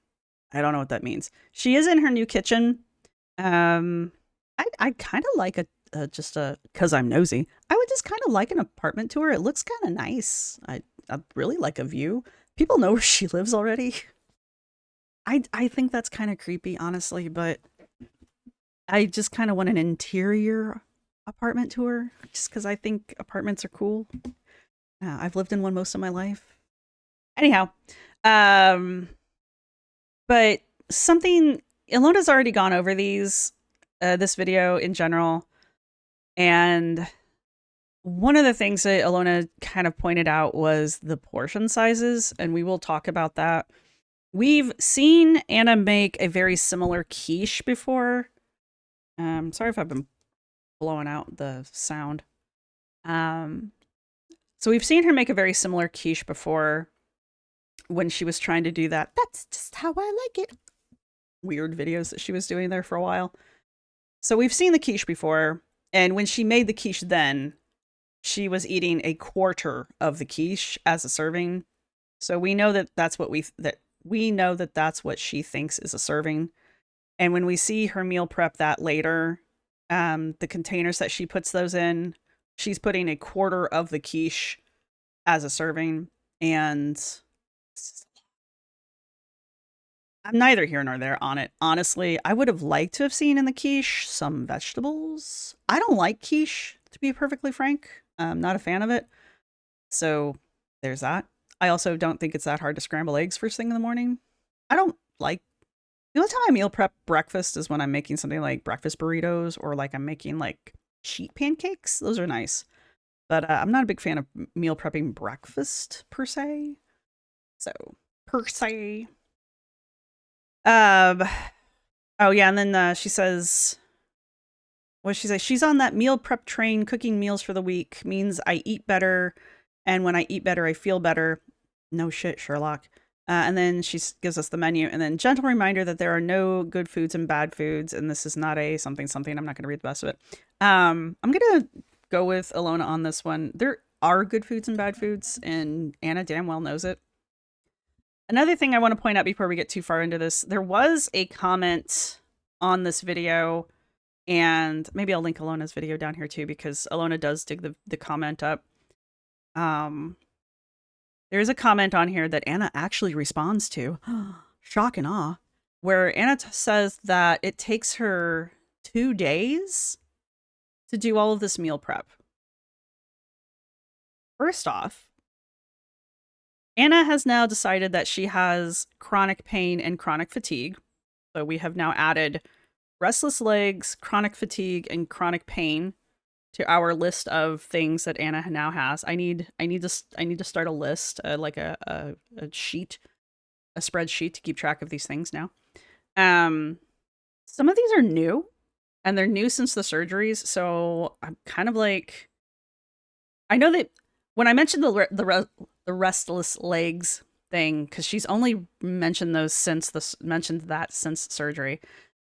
I don't know what that means. She is in her new kitchen. I kind of like cause I'm nosy. I would just kind of like an apartment tour. It looks kind of nice. I really like a view. People know where she lives already. I think that's kind of creepy, honestly, but I just kind of want an interior apartment tour just because I think apartments are cool. I've lived in one most of my life. Anyhow, but something, Ilona's already gone over this video in general. And one of the things that Ilona kind of pointed out was the portion sizes. And we will talk about that We've seen Anna make a very similar quiche before. Sorry if I've been blowing out the sound. So we've seen her make a very similar quiche before when she was trying to do that. That's just how I like it. Weird videos that she was doing there for a while. So we've seen the quiche before, and when she made the quiche then, she was eating a quarter of the quiche as a serving. So we know that that's what that's what she thinks is a serving. And when we see her meal prep that later, the containers that she puts those in, she's putting a quarter of the quiche as a serving, and I'm neither here nor there on it. Honestly, I would have liked to have seen in the quiche some vegetables. I don't like quiche, to be perfectly frank. I'm not a fan of it. So there's that. I also don't think it's that hard to scramble eggs first thing in the morning. I don't like... The only time I meal prep breakfast is when I'm making something like breakfast burritos, or like I'm making like sheet pancakes. Those are nice. But I'm not a big fan of meal prepping breakfast per se. So, per se. Oh yeah, and then she says, what does she say? She's on that meal prep train. Cooking meals for the week means I eat better, and when I eat better, I feel better. No shit, Sherlock. And then she gives us the menu, and then gentle reminder that there are no good foods and bad foods, and this is not a something something. I'm not going to read the rest of it. I'm gonna go with Alona on this one. There are good foods and bad foods, and Anna damn well knows it. Another thing I want to point out before we get too far into this, there was a comment on this video, and maybe I'll link Alona's video down here too, because Alona does dig the comment up. There's a comment on here that Anna actually responds to. Shock and awe. Where Anna says that it takes her 2 days to do all of this meal prep. First off, Anna has now decided that she has chronic pain and chronic fatigue. So we have now added restless legs, chronic fatigue, and chronic pain to our list of things that Anna now has. I need to start a list, like a sheet, a spreadsheet to keep track of these things now. Some of these are new, and they're new since the surgeries. So I'm kind of like, I know that when I mentioned the restless legs thing, because she's only mentioned those since since surgery,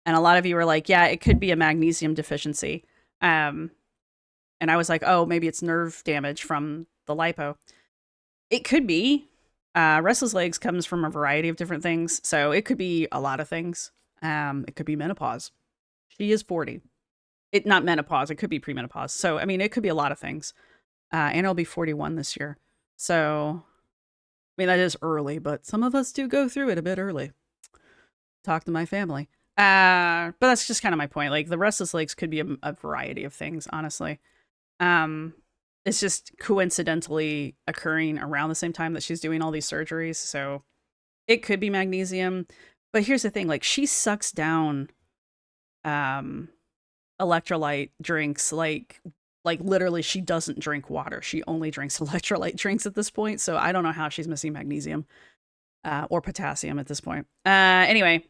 and a lot of you were like, yeah, it could be a magnesium deficiency. And I was like, oh, maybe it's nerve damage from the lipo. It could be. Restless legs comes from a variety of different things, so it could be a lot of things. It could be menopause. She is 40. Not menopause. It could be premenopause. So I mean, it could be a lot of things. Anna will be 41 this year. So, I mean, that is early, but some of us do go through it a bit early. Talk to my family. But that's just kind of my point. Like, the restless legs could be a variety of things, honestly. It's just coincidentally occurring around the same time that she's doing all these surgeries. So it could be magnesium. But here's the thing, like, she sucks down electrolyte drinks, like literally she doesn't drink water. She only drinks electrolyte drinks at this point. So I don't know how she's missing magnesium or potassium at this point. Anyway,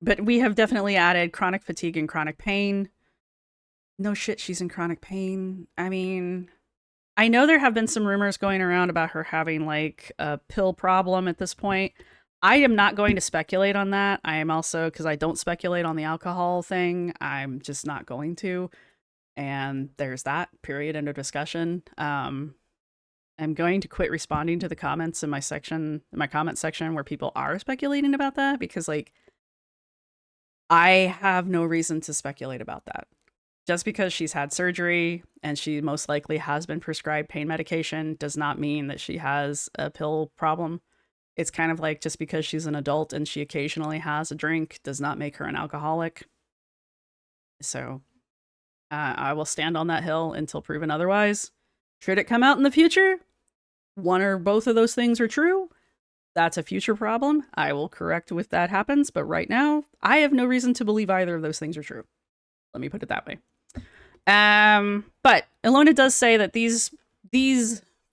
but we have definitely added chronic fatigue and chronic pain. No shit, she's in chronic pain. I mean, I know there have been some rumors going around about her having like a pill problem at this point. I am not going to speculate on that. I am also, because I don't speculate on the alcohol thing, I'm just not going to. And there's that, period, end of discussion. I'm going to quit responding to the comments in my comment section where people are speculating about that, because like, I have no reason to speculate about that. Just because she's had surgery and she most likely has been prescribed pain medication does not mean that she has a pill problem. It's kind of like, just because she's an adult and she occasionally has a drink does not make her an alcoholic. So I will stand on that hill until proven otherwise. Should it come out in the future, one or both of those things are true, that's a future problem. I will correct if that happens. But right now, I have no reason to believe either of those things are true. Let me put it that way. But Alona does say that these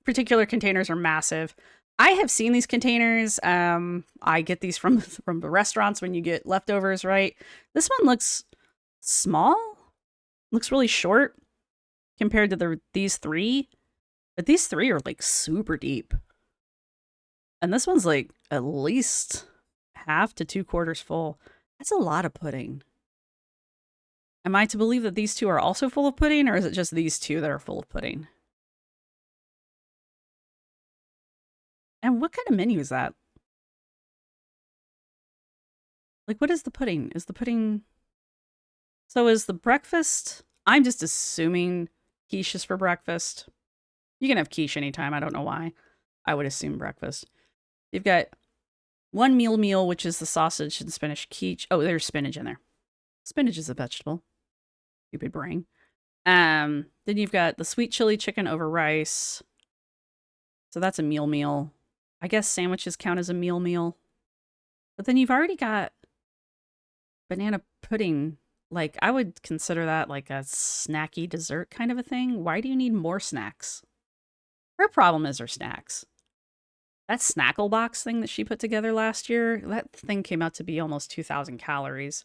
particular containers are massive. I have seen these containers. I get these from the restaurants when you get leftovers, right? This one looks small. Looks really short compared to these three. But these three are like super deep. And this one's like at least half to 2/4 full. That's a lot of pudding. Am I to believe that these two are also full of pudding, or is it just these two that are full of pudding? And what kind of menu is that? Like, what is the pudding? Is the pudding... So is the breakfast... I'm just assuming quiche is for breakfast. You can have quiche anytime. I don't know why. I would assume breakfast. You've got one meal, which is the sausage and spinach quiche. Oh, there's spinach in there. Spinach is a vegetable. Stupid brain. Then you've got the sweet chili chicken over rice. So that's a meal. I guess sandwiches count as a meal. But then you've already got banana pudding. Like, I would consider that like a snacky dessert kind of a thing. Why do you need more snacks? Her problem is her snacks. That Snackle box thing that she put together last year, that thing came out to be almost 2,000 calories.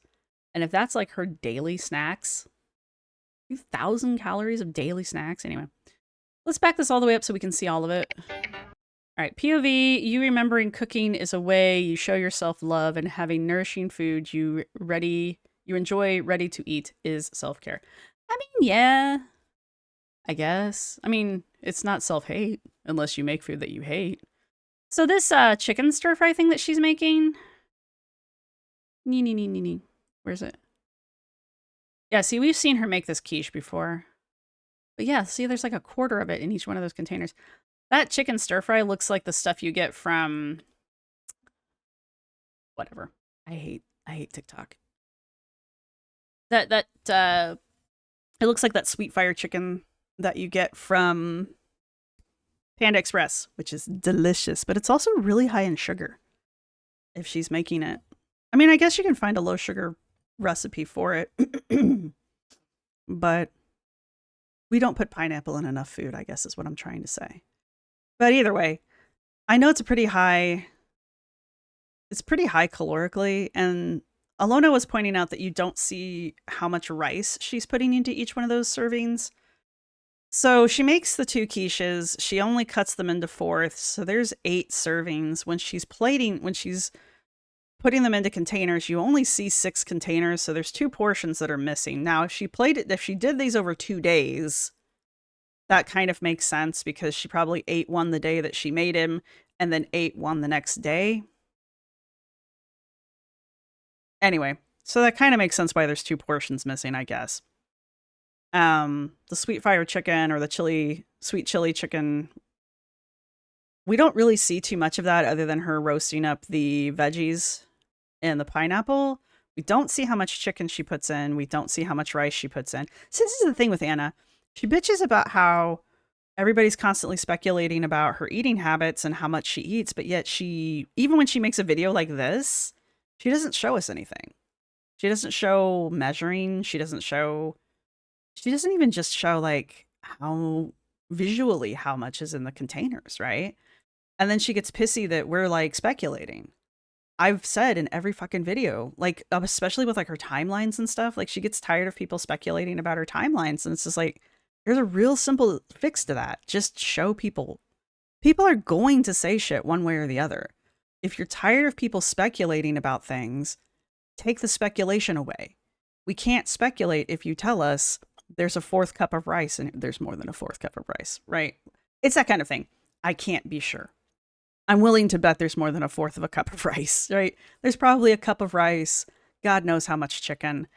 And if that's like her daily snacks, 2,000 calories of daily snacks. Anyway, let's back this all the way up so we can see all of it. All right, POV, you remembering cooking is a way you show yourself love, and having nourishing food you enjoy ready to eat is self-care. I mean, yeah, I guess. I mean, it's not self-hate unless you make food that you hate. So this chicken stir-fry thing that she's making, where's it? Yeah, see, we've seen her make this quiche before. But yeah, see, there's like 1/4 of it in each one of those containers. That chicken stir-fry looks like the stuff you get from... whatever. I hate TikTok. It looks like that sweet fire chicken that you get from Panda Express, which is delicious, but it's also really high in sugar if she's making it. I mean, I guess you can find a low sugar recipe for it, but we don't put pineapple in enough food, I guess is what I'm trying to say. But either way, I know it's pretty high calorically, and Alona was pointing out that you don't see how much rice she's putting into each one of those servings. So she makes the 2 quiches. She only cuts them into 4ths. So there's 8 servings. When she's putting them into containers, you only see 6 containers. So there's 2 portions that are missing. Now, if she did these over 2 days, that kind of makes sense because she probably ate one the day that she made him and then ate one the next day. Anyway, so that kind of makes sense why there's 2 portions missing, I guess. The sweet fire chicken or the sweet chili chicken, we don't really see too much of that other than her roasting up the veggies and the pineapple. We don't see how much chicken she puts in. We don't see how much rice she puts in. So this is the thing with Anna. She bitches about how everybody's constantly speculating about her eating habits and how much she eats, but yet even when she makes a video like this, she doesn't show us anything. She doesn't show measuring. She doesn't even just show like how much is in the containers, right? And then she gets pissy that we're like speculating. I've said in every fucking video, like especially with like her timelines and stuff, like she gets tired of people speculating about her timelines, and it's just like there's a real simple fix to that. Just show people. People are going to say shit one way or the other. If you're tired of people speculating about things, take the speculation away. We can't speculate if you tell us there's a 4th cup of rice and there's more than a 4th cup of rice, right? It's that kind of thing. I can't be sure. I'm willing to bet there's more than a 1/4 of a cup of rice, right? There's probably a cup of rice, God knows how much chicken,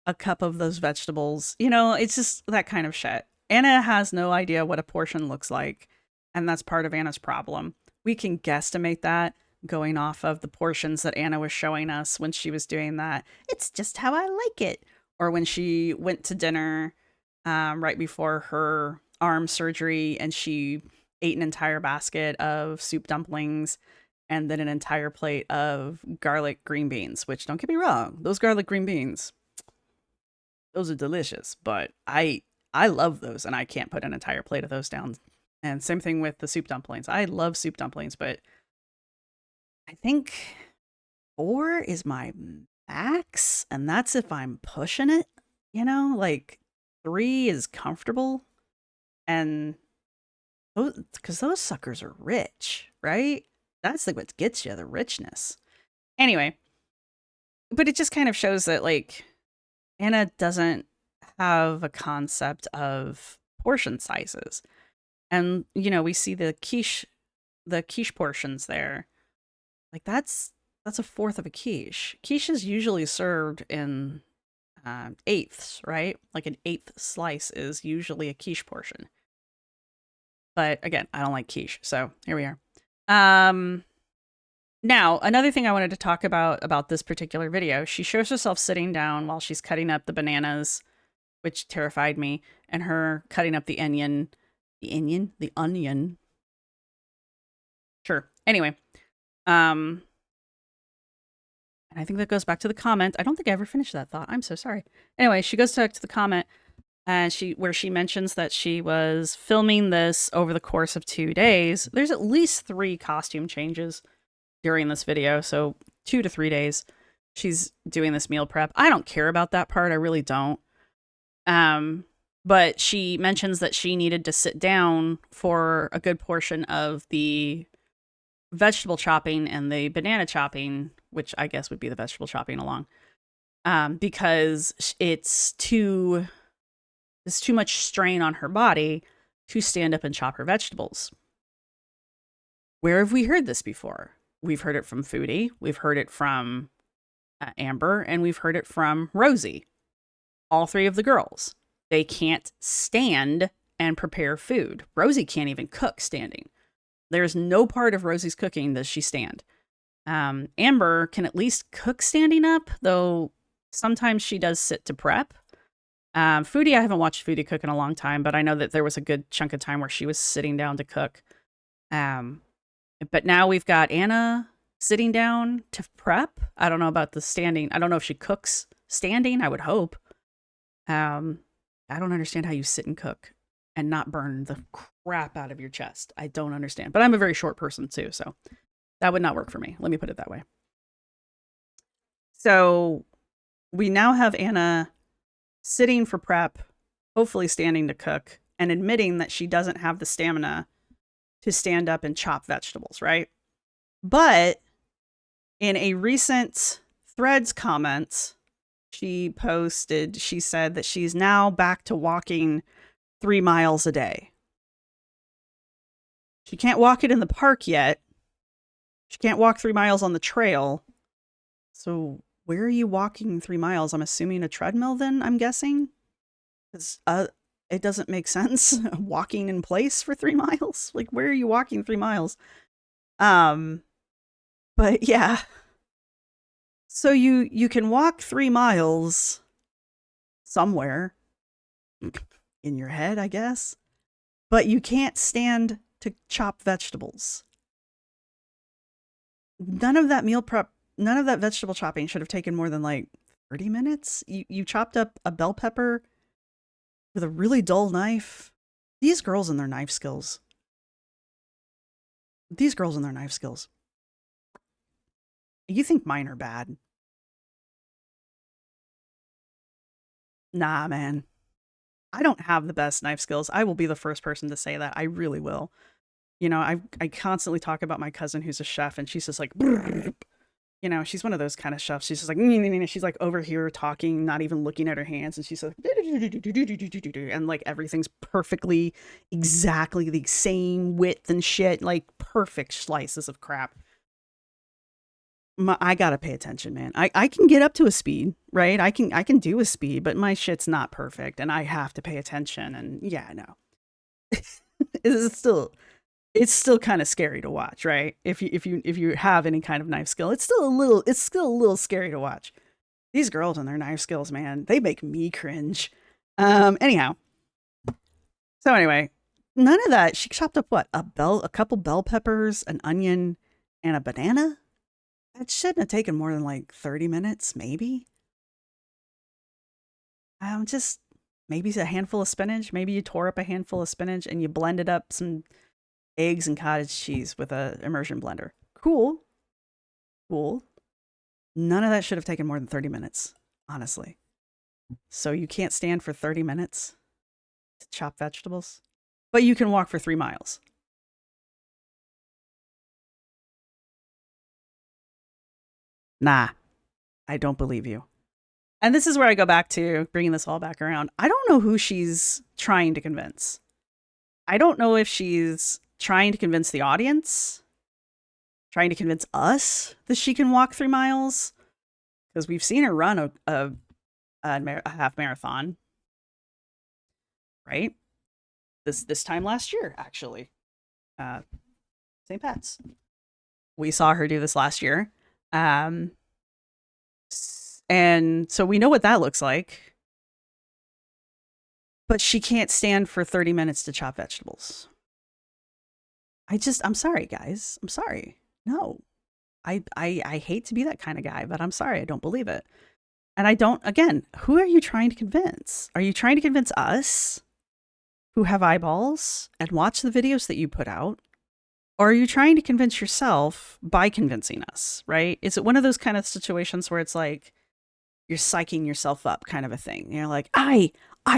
a cup of those vegetables. You know, it's just that kind of shit. Anna has no idea what a portion looks like, and that's part of Anna's problem. We can guesstimate that going off of the portions that Anna was showing us when she was doing that. It's just how I like it. Or when she went to dinner right before her arm surgery and she ate an entire basket of soup dumplings and then an entire plate of garlic green beans, which, don't get me wrong, those garlic green beans, those are delicious, but I love those and I can't put an entire plate of those down And same thing with the soup dumplings. I love soup dumplings, but I think 4 is my max, and that's if I'm pushing it, you know, like 3 is comfortable. And because those suckers are rich, right? That's like what gets you, the richness. Anyway, but it just kind of shows that like Anna doesn't have a concept of portion sizes. And you know, we see the quiche portions there. Like that's a fourth of a quiche. Quiche is usually served in eighths, right? Like an eighth slice is usually a quiche portion. But again, I don't like quiche, so here we are. Now, another thing I wanted to talk about this particular video, she shows herself sitting down while she's cutting up the bananas, which terrified me, and her cutting up the onion. The onion. Sure. Anyway, and I think that goes back to the comment. I don't think I ever finished that thought. I'm so sorry. Anyway, she goes back to the comment and where she mentions that she was filming this over the course of 2 days. There's at least 3 costume changes during this video, so 2 to 3 days she's doing this meal prep. I don't care about that part. I really don't. But she mentions that she needed to sit down for a good portion of the vegetable chopping and the banana chopping, which I guess would be the vegetable chopping along, because it's too much strain on her body to stand up and chop her vegetables. Where have we heard this before? We've heard it from Foodie, we've heard it from Amber, and we've heard it from Rosie. All 3 of the girls. They can't stand and prepare food. Rosie can't even cook standing. There's no part of Rosie's cooking does she stand. Amber can at least cook standing up, though sometimes she does sit to prep. Foodie, I haven't watched Foodie cook in a long time, but I know that there was a good chunk of time where she was sitting down to cook. But now we've got Anna sitting down to prep. I don't know about the standing. I don't know if she cooks standing. I would hope. I don't understand how you sit and cook and not burn the crap out of your chest. I don't understand. But I'm a very short person too, so that would not work for me. Let me put it that way. So we now have Anna sitting for prep, hopefully standing to cook, and admitting that she doesn't have the stamina to stand up and chop vegetables, right? But in a recent Threads comment she said that she's now back to walking 3 miles a day. She can't walk it in the park yet. She can't walk 3 miles on the trail. So where are you walking 3 miles? I'm assuming a treadmill then, I'm guessing? Because it doesn't make sense walking in place for 3 miles. Like, where are you walking 3 miles? But yeah. So you can walk 3 miles somewhere in your head, I guess, but you can't stand to chop vegetables. None of that meal prep, none of that vegetable chopping should have taken more than like 30 minutes. You chopped up a bell pepper with a really dull knife. These girls and their knife skills. You think mine are bad? Nah, man. I don't have the best knife skills. I will be the first person to say that. I really will. You know, I constantly talk about my cousin who's a chef, and she's just like, you know, she's one of those kind of chefs. She's just like, she's like over here talking, not even looking at her hands, and she's like, and like everything's perfectly, exactly the same width and shit, like perfect slices of crap. I gotta pay attention, man. I can get up to a speed, right? I can do a speed, but my shit's not perfect, and I have to pay attention. And yeah, no, it's still kind of scary to watch, right? If you have any kind of knife skill, it's still a little scary to watch. These girls and their knife skills, man, they make me cringe. Anyhow, so anyway, none of that. She chopped up what, a couple bell peppers, an onion, and a banana. That shouldn't have taken more than like 30 minutes, maybe. maybe a handful of spinach. Maybe you tore up a handful of spinach and you blended up some eggs and cottage cheese with a immersion blender. Cool. Cool. None of that should have taken more than 30 minutes, honestly. So you can't stand for 30 minutes to chop vegetables, but you can walk for 3 miles. Nah, I don't believe you. And this is where I go back to bringing this all back around. I don't know who she's trying to convince. I don't know if she's trying to convince the audience, trying to convince us that she can walk 3 miles, because we've seen her run a half marathon, right? This time last year, actually, St. Pat's. We saw her do this last year. And so we know what that looks like. But she can't stand for 30 minutes to chop vegetables. I'm sorry, guys. I'm sorry. No. I hate to be that kind of guy, but I'm sorry. I don't believe it. And again, who are you trying to convince? Are you trying to convince us who have eyeballs and watch the videos that you put out? Or are you trying to convince yourself by convincing us, right? Is it one of those kind of situations where it's like you're psyching yourself up kind of a thing? You're like, I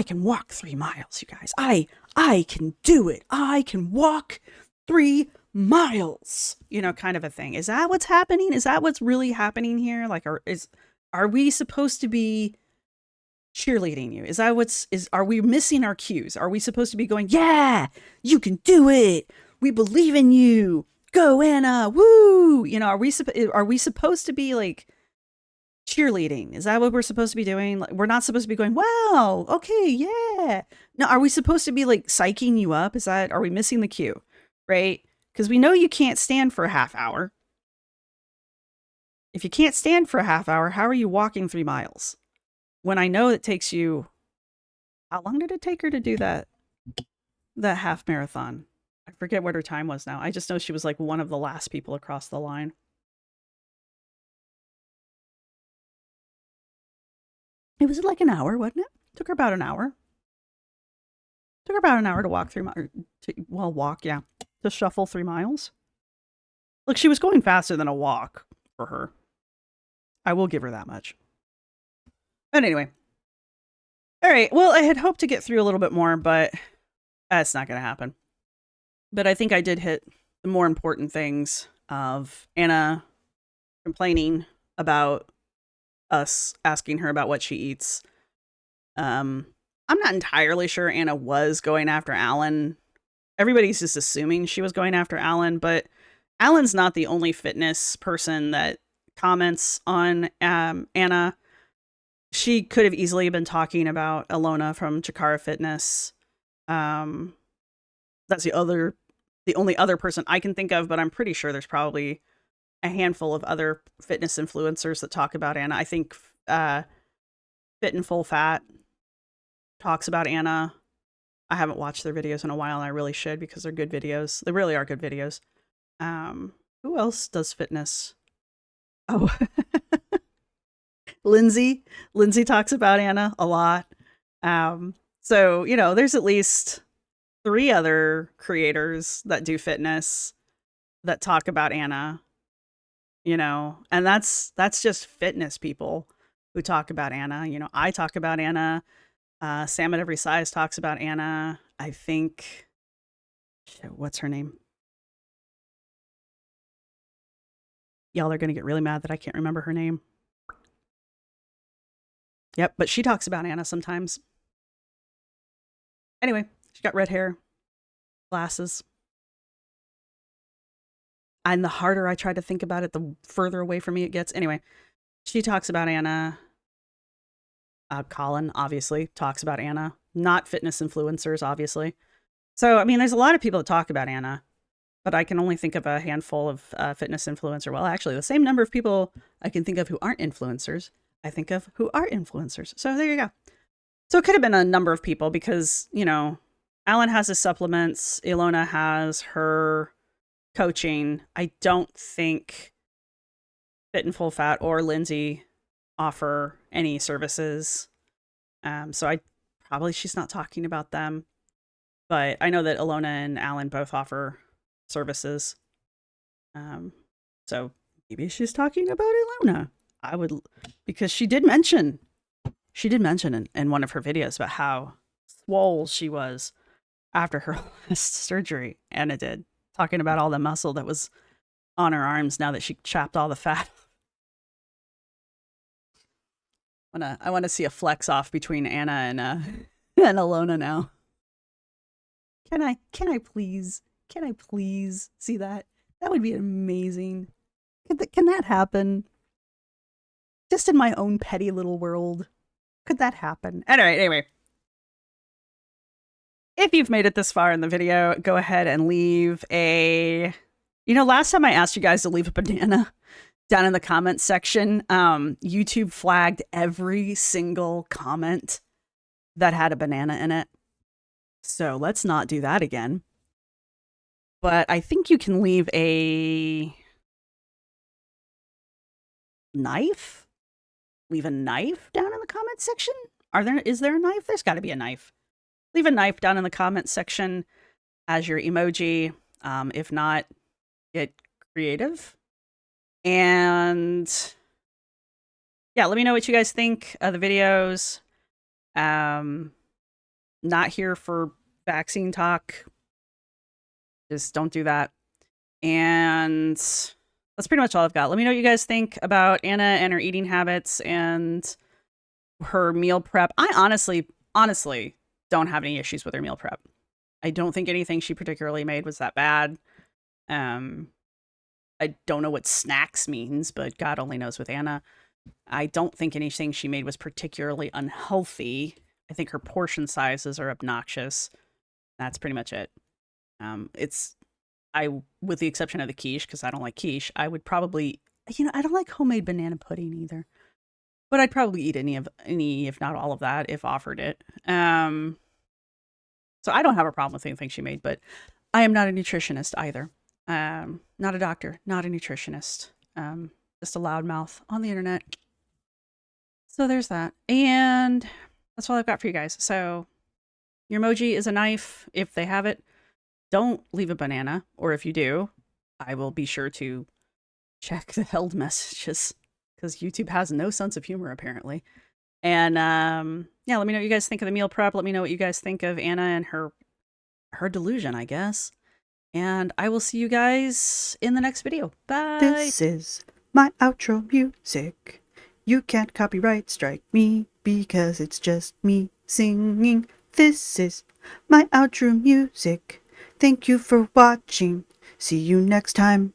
can walk 3 miles, you guys. I can do it. I can walk 3 miles, kind of a thing. Is that what's happening? Is that what's really happening here? Like, are we supposed to be cheerleading you? Are we missing our cues? Are we supposed to be going, yeah, you can do it. We believe in you. Go, Anna. Woo. Are we supposed to be like cheerleading? Is that what we're supposed to be doing? Like, we're not supposed to be going, wow, okay, yeah. No, are we supposed to be like psyching you up? Are we missing the cue? Right? Because we know you can't stand for a half hour. If you can't stand for a half hour, how are you walking 3 miles? When I know it takes you, how long did it take her to do that half marathon? I forget what her time was now. I just know she was like one of the last people across the line. It was like an hour, wasn't it? Took her about an hour. Took her about an hour to walk 3 miles. To shuffle 3 miles. Look, she was going faster than a walk for her. I will give her that much. But anyway. All right. Well, I had hoped to get through a little bit more, but that's not going to happen. But I think I did hit the more important things of Anna complaining about us asking her about what she eats. I'm not entirely sure Anna was going after Alan. Everybody's just assuming she was going after Alan, but Alan's not the only fitness person that comments on Anna. She could have easily been talking about Alona from Chikara Fitness. That's the only other person I can think of, but I'm pretty sure there's probably a handful of other fitness influencers that talk about Anna. I think Fit and Full Fat talks about Anna. I haven't watched their videos in a while, and I really should, because they're good videos. They really are good videos. Who else does fitness? Oh, Lindsay. Lindsay talks about Anna a lot. So, there's at least 3 other creators that do fitness that talk about Anna, and that's just fitness people who talk about Anna. I talk about Anna. Sam at Every Size talks about Anna. I think, what's her name? Y'all are going to get really mad that I can't remember her name. Yep, but she talks about Anna sometimes. Anyway, she got red hair, glasses. And the harder I try to think about it, the further away from me it gets. Anyway, she talks about Anna. Colin, obviously, talks about Anna. Not fitness influencers, obviously. So, there's a lot of people that talk about Anna, but I can only think of a handful of fitness influencers. Well, actually, the same number of people I can think of who aren't influencers, I think of who are influencers. So there you go. So it could have been a number of people because, Alan has his supplements. Ilona has her coaching. I don't think Fit and Full Fat or Lindsay offer any services. So I probably she's not talking about them. But I know that Alona and Alan both offer services. So maybe she's talking about Alona. I would, because she did mention in one of her videos about how swole she was after her last surgery. Anna did, talking about all the muscle that was on her arms now that she chopped all the fat. I want to see a flex off between Anna and Alona now. Can I please see that? That would be amazing. Can that happen? Just in my own petty little world. Could that happen? Anyway. If you've made it this far in the video, go ahead and leave a... last time I asked you guys to leave a banana down in the comments section, YouTube flagged every single comment that had a banana in it. So let's not do that again. But I think you can leave a knife? Leave a knife down in the comments section? Is there a knife? There's got to be a knife. Leave a knife down in the comments section as your emoji. If not, get creative. And yeah, let me know what you guys think of the videos. Not here for vaccine talk. Just don't do that. And that's pretty much all I've got. Let me know what you guys think about Anna and her eating habits and her meal prep. I honestly don't have any issues with her meal prep. I don't think anything she particularly made was that bad. I don't know what snacks means, but God only knows with Anna. I don't think anything she made was particularly unhealthy. I think her portion sizes are obnoxious. That's pretty much it. With the exception of the quiche, because I don't like quiche, I would probably, I don't like homemade banana pudding either. But I'd probably eat any, if not all of that, if offered it. So I don't have a problem with anything she made, but I am not a nutritionist either. Not a doctor, not a nutritionist. Just a loudmouth on the internet. So there's that. And that's all I've got for you guys. So your emoji is a knife if they have it. Don't leave a banana, or if you do, I will be sure to check the held messages because YouTube has no sense of humor apparently. And yeah, let me know what you guys think of the meal prep. Let me know what you guys think of Anna and her delusion, I guess. And I will see you guys in the next video. Bye. This is my outro music. You can't copyright strike me because it's just me singing. This is my outro music. Thank you for watching. See you next time.